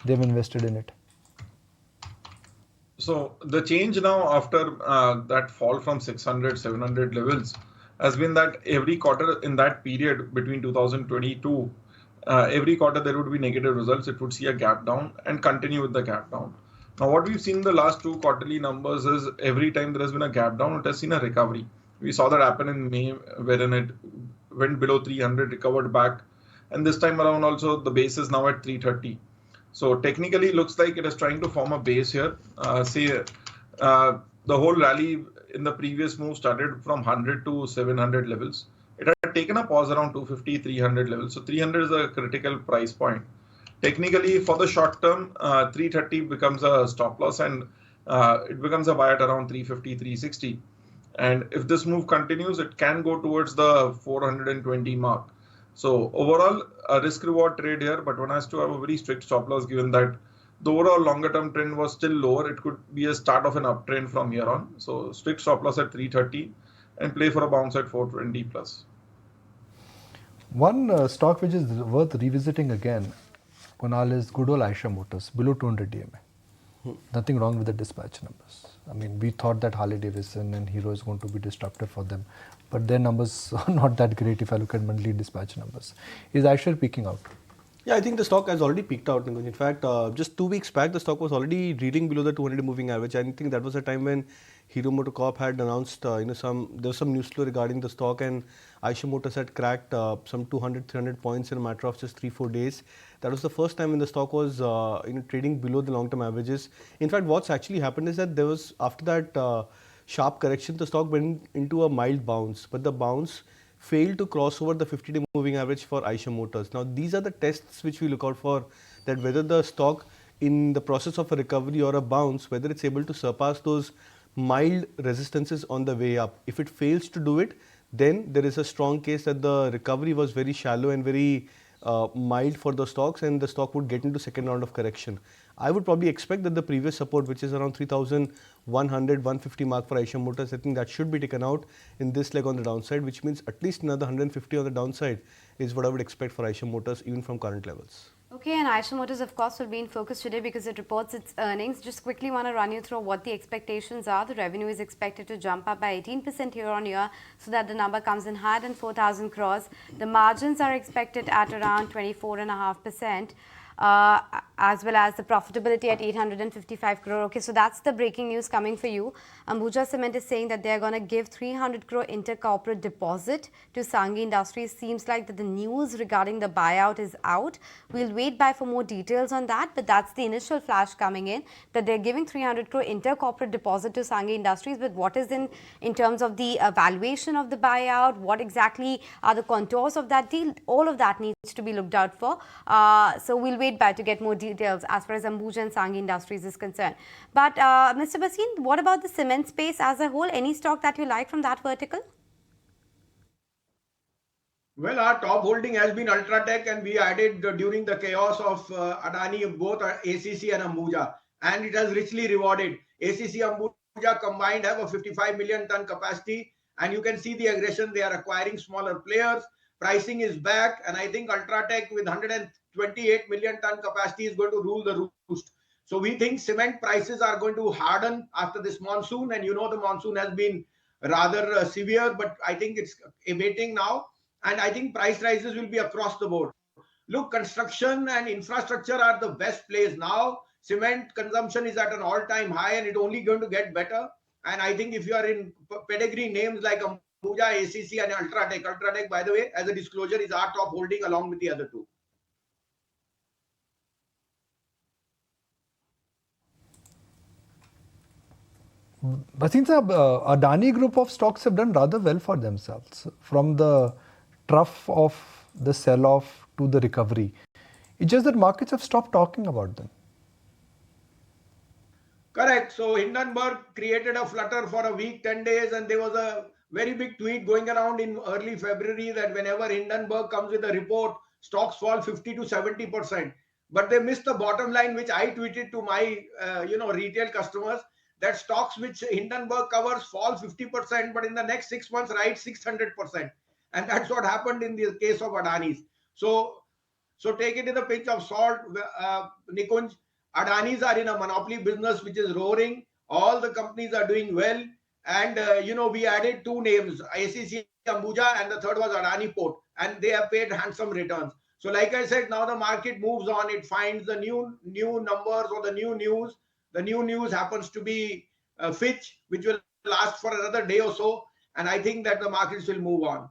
they've invested in it. So the change now after that fall from 600, 700 levels has been that every quarter in that period between 2022, every quarter there would be negative results. It would see a gap down and continue with the gap down. Now what we've seen in the last 2 quarterly numbers is every time there has been a gap down, it has seen a recovery. We saw that happen in May, wherein it went below 300, recovered back. And this time around also the base is now at 330. So technically it looks like it is trying to form a base here. The whole rally in the previous move started from 100 to 700 levels. It had taken a pause around 250, 300 levels. So 300 is a critical price point. Technically, for the short term, 330 becomes a stop loss, and it becomes a buy at around 350, 360. And if this move continues, it can go towards the 420 mark. So overall, a risk reward trade here, but one has to have a very strict stop loss given that the overall longer term trend was still lower. It could be a start of an uptrend from here on. So strict stop loss at 330 and play for a bounce at 420 plus. One stock which is worth revisiting again, Kunal, is good old Eicher Motors, below 200 DMA. Nothing wrong with the dispatch numbers. I mean, we thought that Harley Davidson and Hero is going to be disruptive for them, but their numbers are not that great if I look at monthly dispatch numbers. Is Eicher peaking out? Yeah, I think the stock has already peaked out, Nikunj. In fact, just 2 weeks back, the stock was already reading below the 200 moving average. I think that was a time when Hero MotoCorp had announced, there was some news flow regarding the stock, and Eicher Motors had cracked some 200, 300 points in a matter of just 3-4 days. That was the first time when the stock was, trading below the long-term averages. In fact, what's actually happened is that there was, after that sharp correction, the stock went into a mild bounce, but the bounce failed to cross over the 50-day moving average for Eicher Motors. Now, these are the tests which we look out for, that whether the stock in the process of a recovery or a bounce, whether it's able to surpass those mild resistances on the way up. If it fails to do it, then there is a strong case that the recovery was very shallow and very mild for the stocks, and the stock would get into second round of correction. I would probably expect that the previous support, which is around 3,100, 150 mark for Eicher Motors, I think that should be taken out in this leg on the downside, which means at least another 150 on the downside is what I would expect for Eicher Motors even from current levels. Okay, and Eicher Motors, of course, will be in focus today because it reports its earnings. Just quickly want to run you through what the expectations are. The revenue is expected to jump up by 18% year on year, so that the number comes in higher than 4,000 crores. The margins are expected at around 24.5%. As well as the profitability at 855 crore. Okay, so that's the breaking news coming for you. Ambuja Cement is saying that they're going to give 300 crore intercorporate deposit to Sanghi Industries. Seems like that the news regarding the buyout is out. We'll wait by for more details on that, but that's the initial flash coming in, that they're giving 300 crore intercorporate deposit to Sanghi Industries. But what is in terms of the valuation of the buyout, what exactly are the contours of that deal, all of that needs to be looked out for. So we'll wait by to get more details as far as Ambuja and Sanghi Industries is concerned. But Mr. Bhasin, what about the cement space as a whole? Any stock that you like from that vertical? Well, our top holding has been Ultratech, and we added during the chaos of Adani both ACC and Ambuja, and it has richly rewarded. ACC Ambuja combined have a 55 million ton capacity, and you can see the aggression. They are acquiring smaller players. Pricing is back, and I think Ultratech with 128 million ton capacity is going to rule the roost. So we think cement prices are going to harden after this monsoon, and the monsoon has been rather severe, but I think it's abating now. And I think price rises will be across the board. Look, construction and infrastructure are the best plays now. Cement consumption is at an all-time high, and it's only going to get better. And I think if you are in pedigree names like Ambuja, ACC, and Ultratech, by the way, as a disclosure, is our top holding along with the other two. Bhasin sahab, Adani group of stocks have done rather well for themselves from the trough of the sell-off to the recovery. It's just that markets have stopped talking about them. Correct. So Hindenburg created a flutter for a week, 10 days, and there was a very big tweet going around in early February that whenever Hindenburg comes with a report, stocks fall 50 to 70%. But they missed the bottom line, which I tweeted to my retail customers, that stocks which Hindenburg covers fall 50%, but in the next 6 months rise 600%. And that's what happened in the case of Adani's. So take it with a pinch of salt, Nikunj. Adani's are in a monopoly business which is roaring. All the companies are doing well. And, we added two names, ACC Ambuja, and the third was Adani Port. And they have paid handsome returns. So like I said, now the market moves on. It finds the new numbers or the new news. The new news happens to be Fitch, which will last for another day or so. And I think that the markets will move on.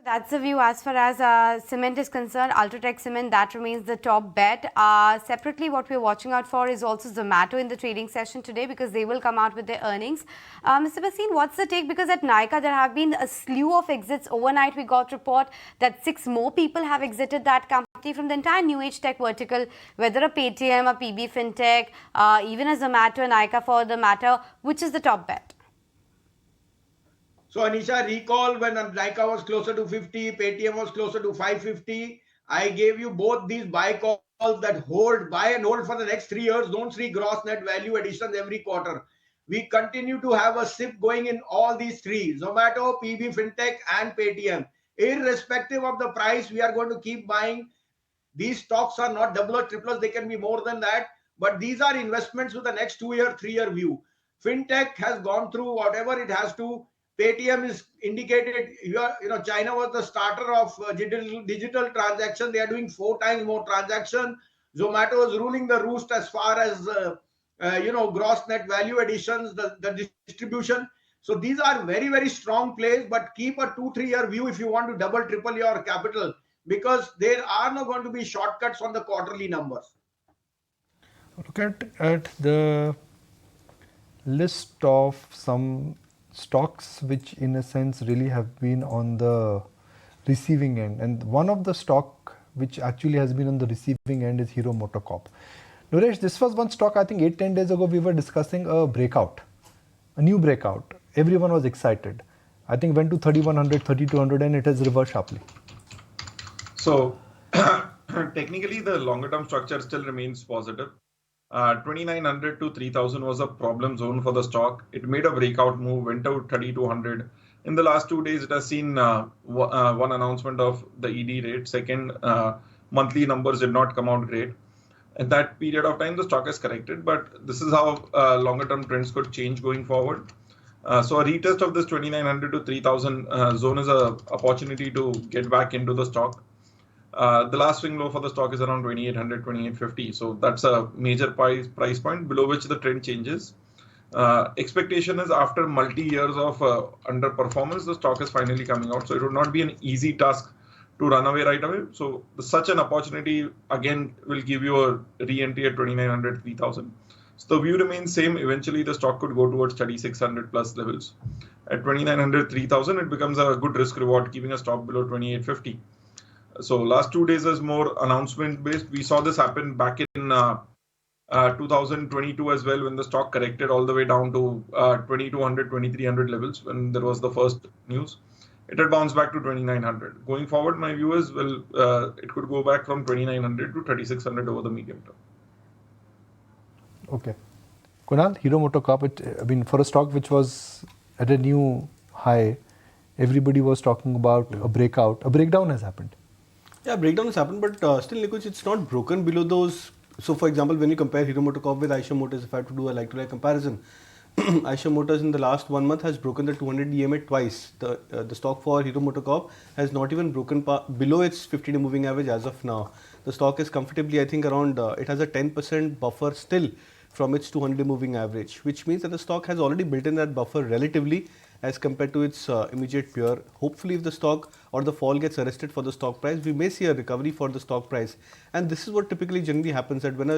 That's the view as far as cement is concerned. Ultratech Cement, that remains the top bet. Separately, what we're watching out for is also Zomato in the trading session today, because they will come out with their earnings. Mr. Bhasin, what's the take? Because at Nykaa, there have been a slew of exits. Overnight, we got report that 6 more people have exited that company from the entire new age tech vertical, whether a Paytm, a PB Fintech, even a Zomato, and Nykaa for the matter. Which is the top bet? So Anisha, recall when Nykaa was closer to 50, Paytm was closer to 550. I gave you both these buy calls that buy and hold for the next 3 years. Don't see gross net value additions every quarter. We continue to have a SIP going in all these three, Zomato, PB Fintech, and Paytm. Irrespective of the price, we are going to keep buying. These stocks are not double or triplers. They can be more than that. But these are investments with the next 2 year, 3 year view. Fintech has gone through whatever it has to. Paytm is indicated, China was the starter of digital transaction. They are doing 4 times more transaction. Zomato is ruling the roost as far as, gross net value additions, the distribution. So these are very, very strong plays, but keep a 2-3 year view if you want to double, triple your capital, because there are not going to be shortcuts on the quarterly numbers. Look at the list of some stocks which in a sense really have been on the receiving end, and one of the stock which actually has been on the receiving end is Hero MotoCorp. Naresh, this was one stock I think 8-10 days ago we were discussing a new breakout. Everyone was excited. I think went to 3100, 3200 and it has reversed sharply. So technically the longer term structure still remains positive. 2900 to 3000 was a problem zone for the stock. It made a breakout move, went out 3200. In the last 2 days, it has seen one announcement of the ED rate. Second, monthly numbers did not come out great. At that period of time, the stock has corrected, but this is how longer term trends could change going forward. So a retest of this 2900 to 3000 zone is a opportunity to get back into the stock. The last swing low for the stock is around 2800, 2850. So that's a major price point below which the trend changes. Expectation is after multi-years of underperformance, the stock is finally coming out. So it would not be an easy task to run away right away. So such an opportunity again will give you a re-entry at 2900, 3000. So the view remains same. Eventually the stock could go towards 3600 plus levels. At 2900, 3000, it becomes a good risk reward, keeping a stop below 2850. So last 2 days is more announcement based. We saw this happen back in 2022 as well, when the stock corrected all the way down to 2200, 2300 levels when there was the first news. It had bounced back to 2900. Going forward, my view is, it could go back from 2900 to 3600 over the medium term. Okay. Kunal, Hero MotoCorp, for a stock which was at a new high, everybody was talking about a breakout. A breakdown has happened. Yeah, breakdown has happened, but still, Nikunj, it's not broken below those. So, for example, when you compare Hero MotoCorp with Eicher Motors, if I have to do a like-to-like comparison, Eicher Motors in the last 1 month has broken the 200 EMA twice. The stock for Hero MotoCorp has not even broken below its 50-day moving average as of now. The stock is comfortably, I think, around, it has a 10% buffer still from its 200-day moving average, which means that the stock has already built in that buffer relatively as compared to its immediate peer. Hopefully, if the stock or the fall gets arrested for the stock price, we may see a recovery for the stock price. And this is what typically generally happens, that when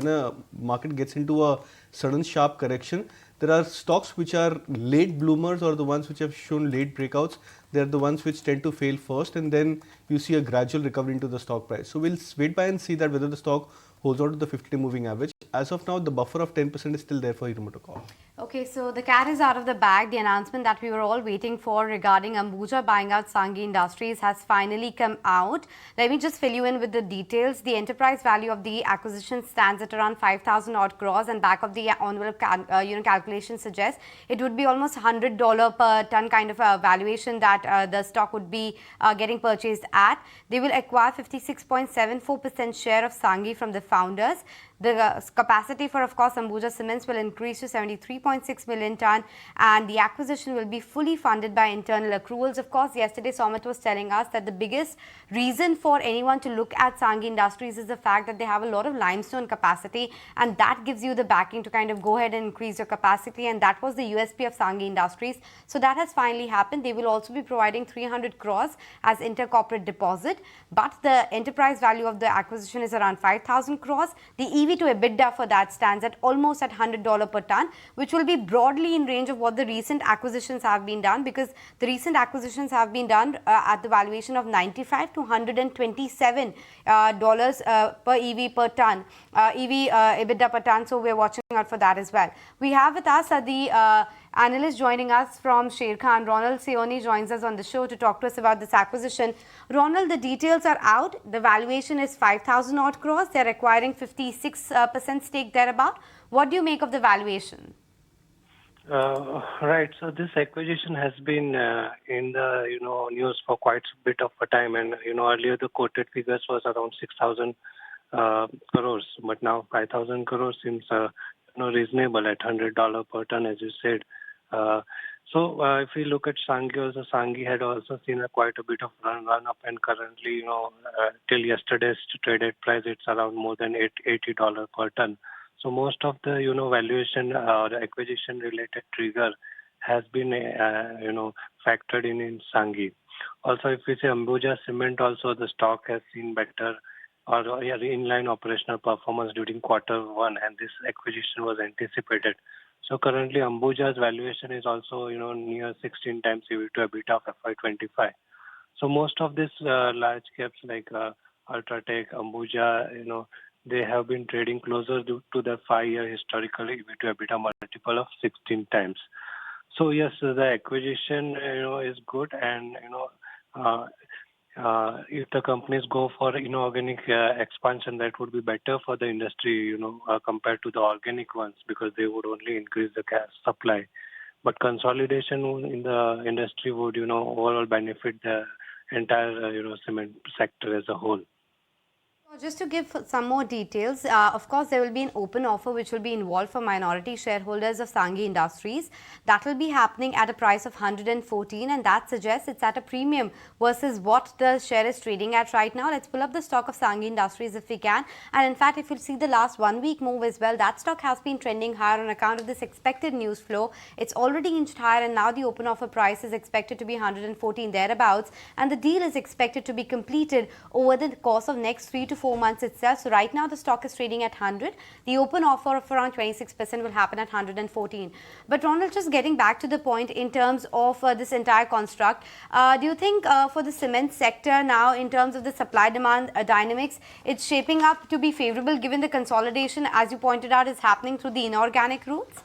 a market gets into a sudden sharp correction, there are stocks which are late bloomers or the ones which have shown late breakouts. They are the ones which tend to fail first, and then you see a gradual recovery into the stock price. So we'll wait by and see that whether the stock holds on to the 50-day moving average. As of now, the buffer of 10% is still there for Hero MotoCorp. Okay, so the cat is out of the bag. The announcement that we were all waiting for regarding Ambuja buying out Sanghi Industries has finally come out. Let me just fill you in with the details. The enterprise value of the acquisition stands at around 5,000 odd crores, and back of the envelope calculation suggests it would be almost $100 per ton kind of a valuation that the stock would be getting purchased at. They will acquire 56.74% share of Sanghi from the founders. The capacity for, of course, Ambuja Cements will increase to 73.6 million ton, and the acquisition will be fully funded by internal accruals. Of course, yesterday Somit was telling us that the biggest reason for anyone to look at Sanghi Industries is the fact that they have a lot of limestone capacity, and that gives you the backing to kind of go ahead and increase your capacity, and that was the USP of Sanghi Industries. So that has finally happened. They will also be providing 300 crores as intercorporate deposit, but the enterprise value of the acquisition is around 5,000 crores. The EV to EBITDA for that stands at almost at $100 per ton, which will be broadly in range of what the recent acquisitions have been done, because the recent acquisitions have been done at the valuation of $95 to $127 per EV per ton, EV EBITDA per ton. So we're watching out for that as well. We have with us the analyst joining us from Sher Khan. Ronald Seoni joins us on the show to talk to us about this acquisition. Ronald, the details are out. The valuation is 5,000 odd crores. They're acquiring 56% stake thereabout. What do you make of the valuation? Right. So this acquisition has been in the news for quite a bit of a time, and earlier the quoted figures was around 6,000 crores, but now 5,000 crores seems reasonable at $100 per ton, as you said. So if we look at Sanghi also, Sanghi had also seen quite a bit of run up, and currently, till yesterday's traded price, it's around more than $80 per ton. So most of the, valuation or acquisition related trigger has been, factored in Sanghi. Also, if we say Ambuja Cement, also the stock has seen better or inline operational performance during Q1, and this acquisition was anticipated. So currently, Ambuja's valuation is also, near 16 times EV to EBITDA of FY25. So most of these large caps like Ultratech, Ambuja, they have been trading closer to the 5-year historical EV to EBITDA multiple of 16 times. So yes, the acquisition, is good, and if the companies go for inorganic expansion, that would be better for the industry, compared to the organic ones, because they would only increase the gas supply. But consolidation in the industry would, overall benefit the entire, cement sector as a whole. Just to give some more details, of course, there will be an open offer which will be involved for minority shareholders of Sanghi Industries. That will be happening at a price of 114, and that suggests it's at a premium versus what the share is trading at right now. Let's pull up the stock of Sanghi Industries if we can. And in fact, if you see the last 1 week move as well, that stock has been trending higher on account of this expected news flow. It's already inched higher, and now the open offer price is expected to be 114 thereabouts, and the deal is expected to be completed over the course of next 3 to 4 months itself. So right now the stock is trading at 100. The open offer of around 26% will happen at 114. But Ronald, just getting back to the point in terms of this entire construct, do you think for the cement sector now, in terms of the supply demand dynamics, it's shaping up to be favorable given the consolidation, as you pointed out, is happening through the inorganic routes?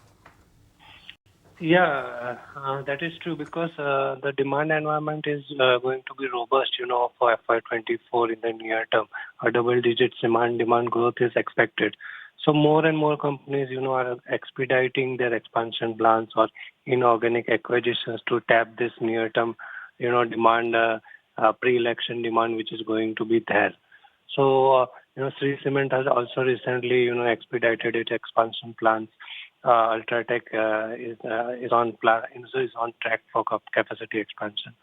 Yeah, that is true, because the demand environment is going to be robust, for FY24 in the near term. A double-digit demand growth is expected. So more and more companies, are expediting their expansion plans or inorganic acquisitions to tap this near-term, demand, pre-election demand, which is going to be there. So, Sri Cement has also recently, expedited its expansion plans. Ultratech is on track for capacity expansion.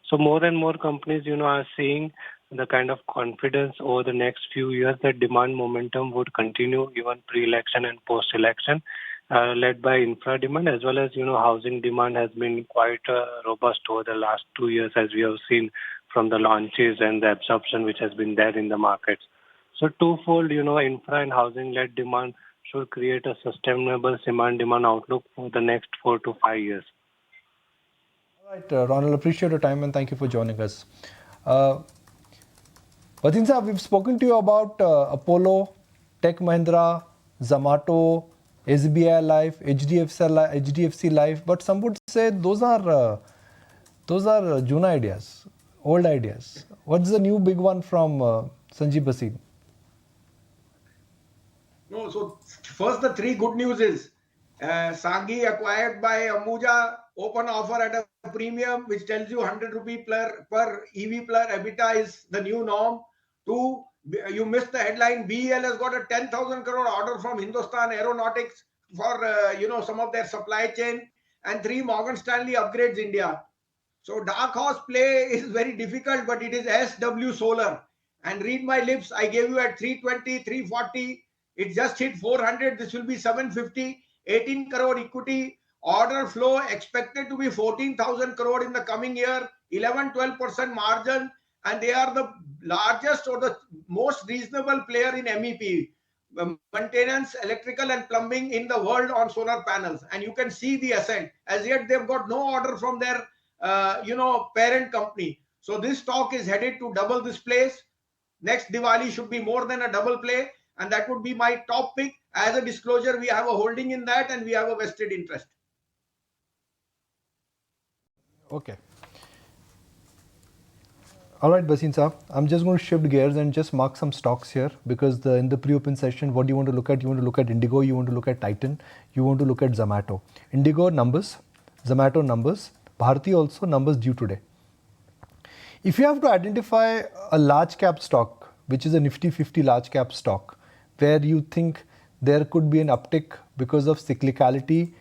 So more and more companies, are seeing the kind of confidence over the next few years that demand momentum would continue even pre-election and post-election, led by infra demand, as well as, housing demand has been quite robust over the last 2 years, as we have seen from the launches and the absorption which has been there in the markets. So twofold, infra and housing-led demand should create a sustainable demand outlook for the next 4 to 5 years. All right, Ronald, appreciate your time and thank you for joining us. Batin sir, we've spoken to you about Apollo, Tech Mahindra, Zomato, SBI Life, HDFC Life, but some would say those are Juna ideas, old ideas. What's the new big one from Sanjeev Basin? No, so first the three good news is Sanghi acquired by Ambuja, open offer at a premium, which tells you 100 rupee per EV per EBITDA is the new norm. 2, you missed the headline. BEL has got a 10,000 crore order from Hindustan Aeronautics for some of their supply chain. And 3, Morgan Stanley upgrades India. So dark horse play is very difficult, but it is SW Solar. And read my lips, I gave you at 320, 340. It just hit 400. This will be 750. 18 crore equity. Order flow expected to be 14,000 crore in the coming year. 11-12% margin. And they are the largest or the most reasonable player in MEP. Maintenance, electrical and plumbing in the world on solar panels. And you can see the ascent. As yet, they've got no order from their, parent company. So this stock is headed to double this place. Next Diwali should be more than a double play. And that would be my top pick. As a disclosure, we have a holding in that and we have a vested interest. Okay. All right, Basin sir, I'm just going to shift gears and just mark some stocks here, because in the pre-open session, what do you want to look at? You want to look at Indigo, you want to look at Titan, you want to look at Zomato. Indigo numbers, Zomato numbers, Bharti also numbers due today. If you have to identify a large cap stock, which is a Nifty 50 large cap stock, where you think there could be an uptick because of cyclicality,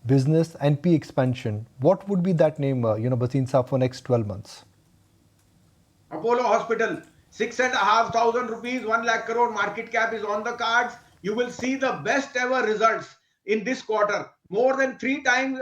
business, NP expansion. What would be that name, Bhasin Saab, for next 12 months? Apollo Hospital, 6,500 rupees, 1 lakh crore market cap is on the cards. You will see the best ever results in this quarter. More than triple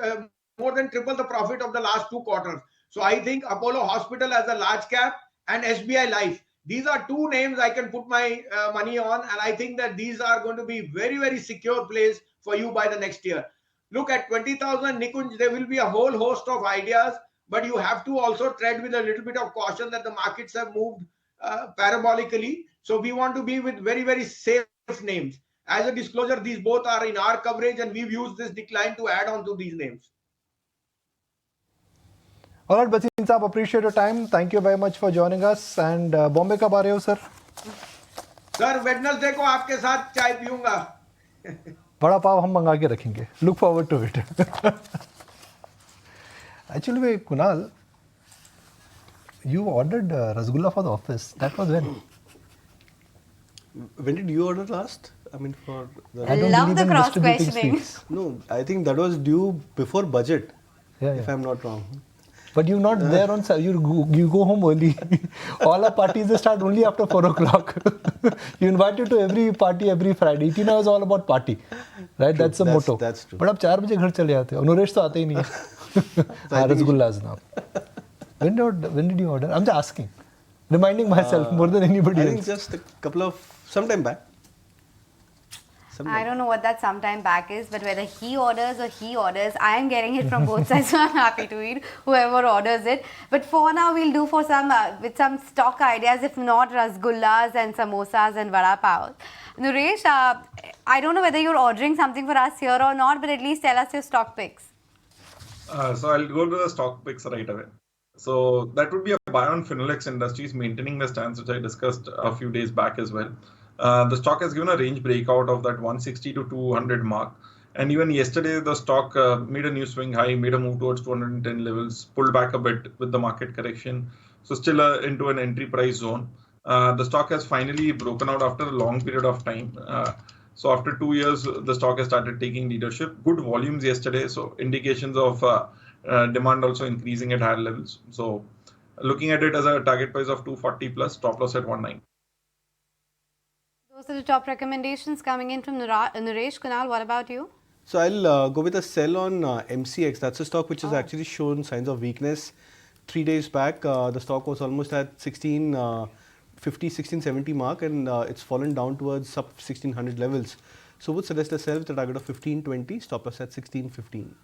the profit of the last 2 quarters. So I think Apollo Hospital as a large cap and SBI Life. These are 2 names I can put my money on, and I think that these are going to be very, very secure plays for you by the next year. Look at 20,000 Nikunj, there will be a whole host of ideas, but you have to also tread with a little bit of caution that the markets have moved parabolically. So we want to be with very, very safe names. As a disclosure, these both are in our coverage, and we've used this decline to add on to these names. All right, Bhasin Saab, appreciate your time. Thank you very much for joining us. And Bombay kab aa rahe ho, sir? Sir, Wednesday को आपके साथ चाय पीऊंगा. बड़ा पाव हम मंगा के रखेंगे. Look forward to it. Actually, Kunal, you ordered rasgulla for the office. That was when? When did you order last? I mean, for the... I love the cross questioning. No, I think that was due before budget, if I'm not wrong. But you're not there on... You go home early. All our parties, they start only after 4 o'clock. You invited to every party every Friday. ET now is all about party. Right? True, that's the motto. That's true. But आप 4 बजे घर चले आते हो. Nuresh तो आते ही नहीं है. Rasgullas now. When did you order? I'm just asking. Reminding myself more than anybody else. I think just a couple of... Sometime back. I don't know what that sometime back is, but whether he orders or he orders, I am getting it from both sides, so I'm happy to eat whoever orders it. But for now, we'll do for some with some stock ideas, if not rasgullas and samosas and vada pav. Nuresh, I don't know whether you're ordering something for us here or not, but at least tell us your stock picks. So I'll go to the stock picks right away. So that would be a buy on Finolex Industries, maintaining the stance which I discussed a few days back as well. The stock has given a range breakout of that 160 to 200 mark. And even yesterday, the stock made a new swing high, made a move towards 210 levels, pulled back a bit with the market correction. So still into an entry price zone. The stock has finally broken out after a long period of time. So after 2 years, the stock has started taking leadership. Good volumes yesterday. So indications of demand also increasing at higher levels. So looking at it as a target price of 240 plus, stop loss at 190. Those are the top recommendations coming in from Nuresh. Kunal, what about you? So I'll go with a sell on MCX. That's a stock which has actually shown signs of weakness. 3 days back, the stock was almost at 1650, 1670 mark, and it's fallen down towards sub 1600 levels. So would suggest a sell with a target of 1520, stop loss at 1615.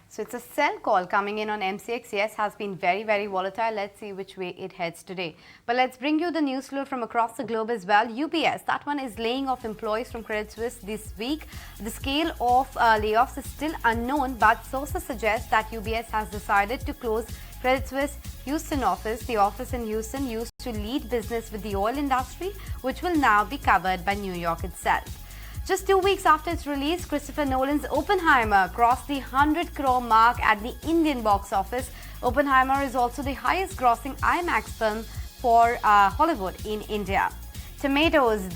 So it's a sell call coming in on MCX. Yes, has been very, very volatile. Let's see which way it heads today. But let's bring you the news flow from across the globe as well. UBS, that one is laying off employees from Credit Suisse this week. The scale of layoffs is still unknown, but sources suggest that UBS has decided to close Credit Suisse Houston office. The office in Houston used to lead business with the oil industry, which will now be covered by New York itself. Just 2 weeks after its release, Christopher Nolan's Oppenheimer crossed the 100 crore mark at the Indian box office. Oppenheimer is also the highest grossing IMAX film for Hollywood in India. Tomatoes,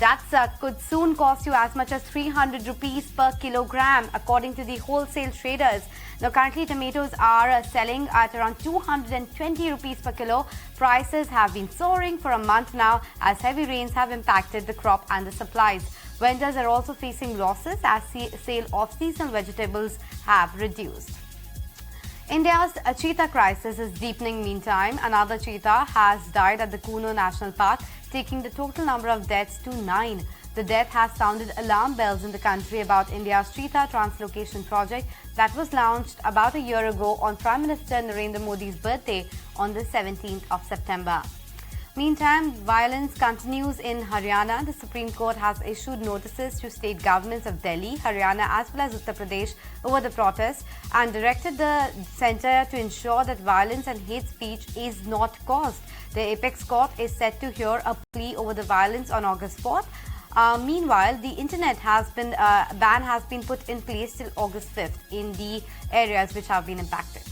could soon cost you as much as 300 rupees per kilogram, according to the wholesale traders. Now, currently, tomatoes are selling at around 220 rupees per kilo. Prices have been soaring for a month now as heavy rains have impacted the crop and the supplies. Vendors are also facing losses as sale of seasonal vegetables have reduced. India's cheetah crisis is deepening meantime. Another cheetah has died at the Kuno National Park, taking the total number of deaths to 9. The death has sounded alarm bells in the country about India's cheetah translocation project that was launched about a year ago on Prime Minister Narendra Modi's birthday on the 17th of September. Meantime, violence continues in Haryana. The Supreme Court has issued notices to state governments of Delhi, Haryana as well as Uttar Pradesh over the protests and directed the centre to ensure that violence and hate speech is not caused. The apex court is set to hear a plea over the violence on August 4th. Meanwhile, the internet ban has been put in place till August 5th in the areas which have been impacted.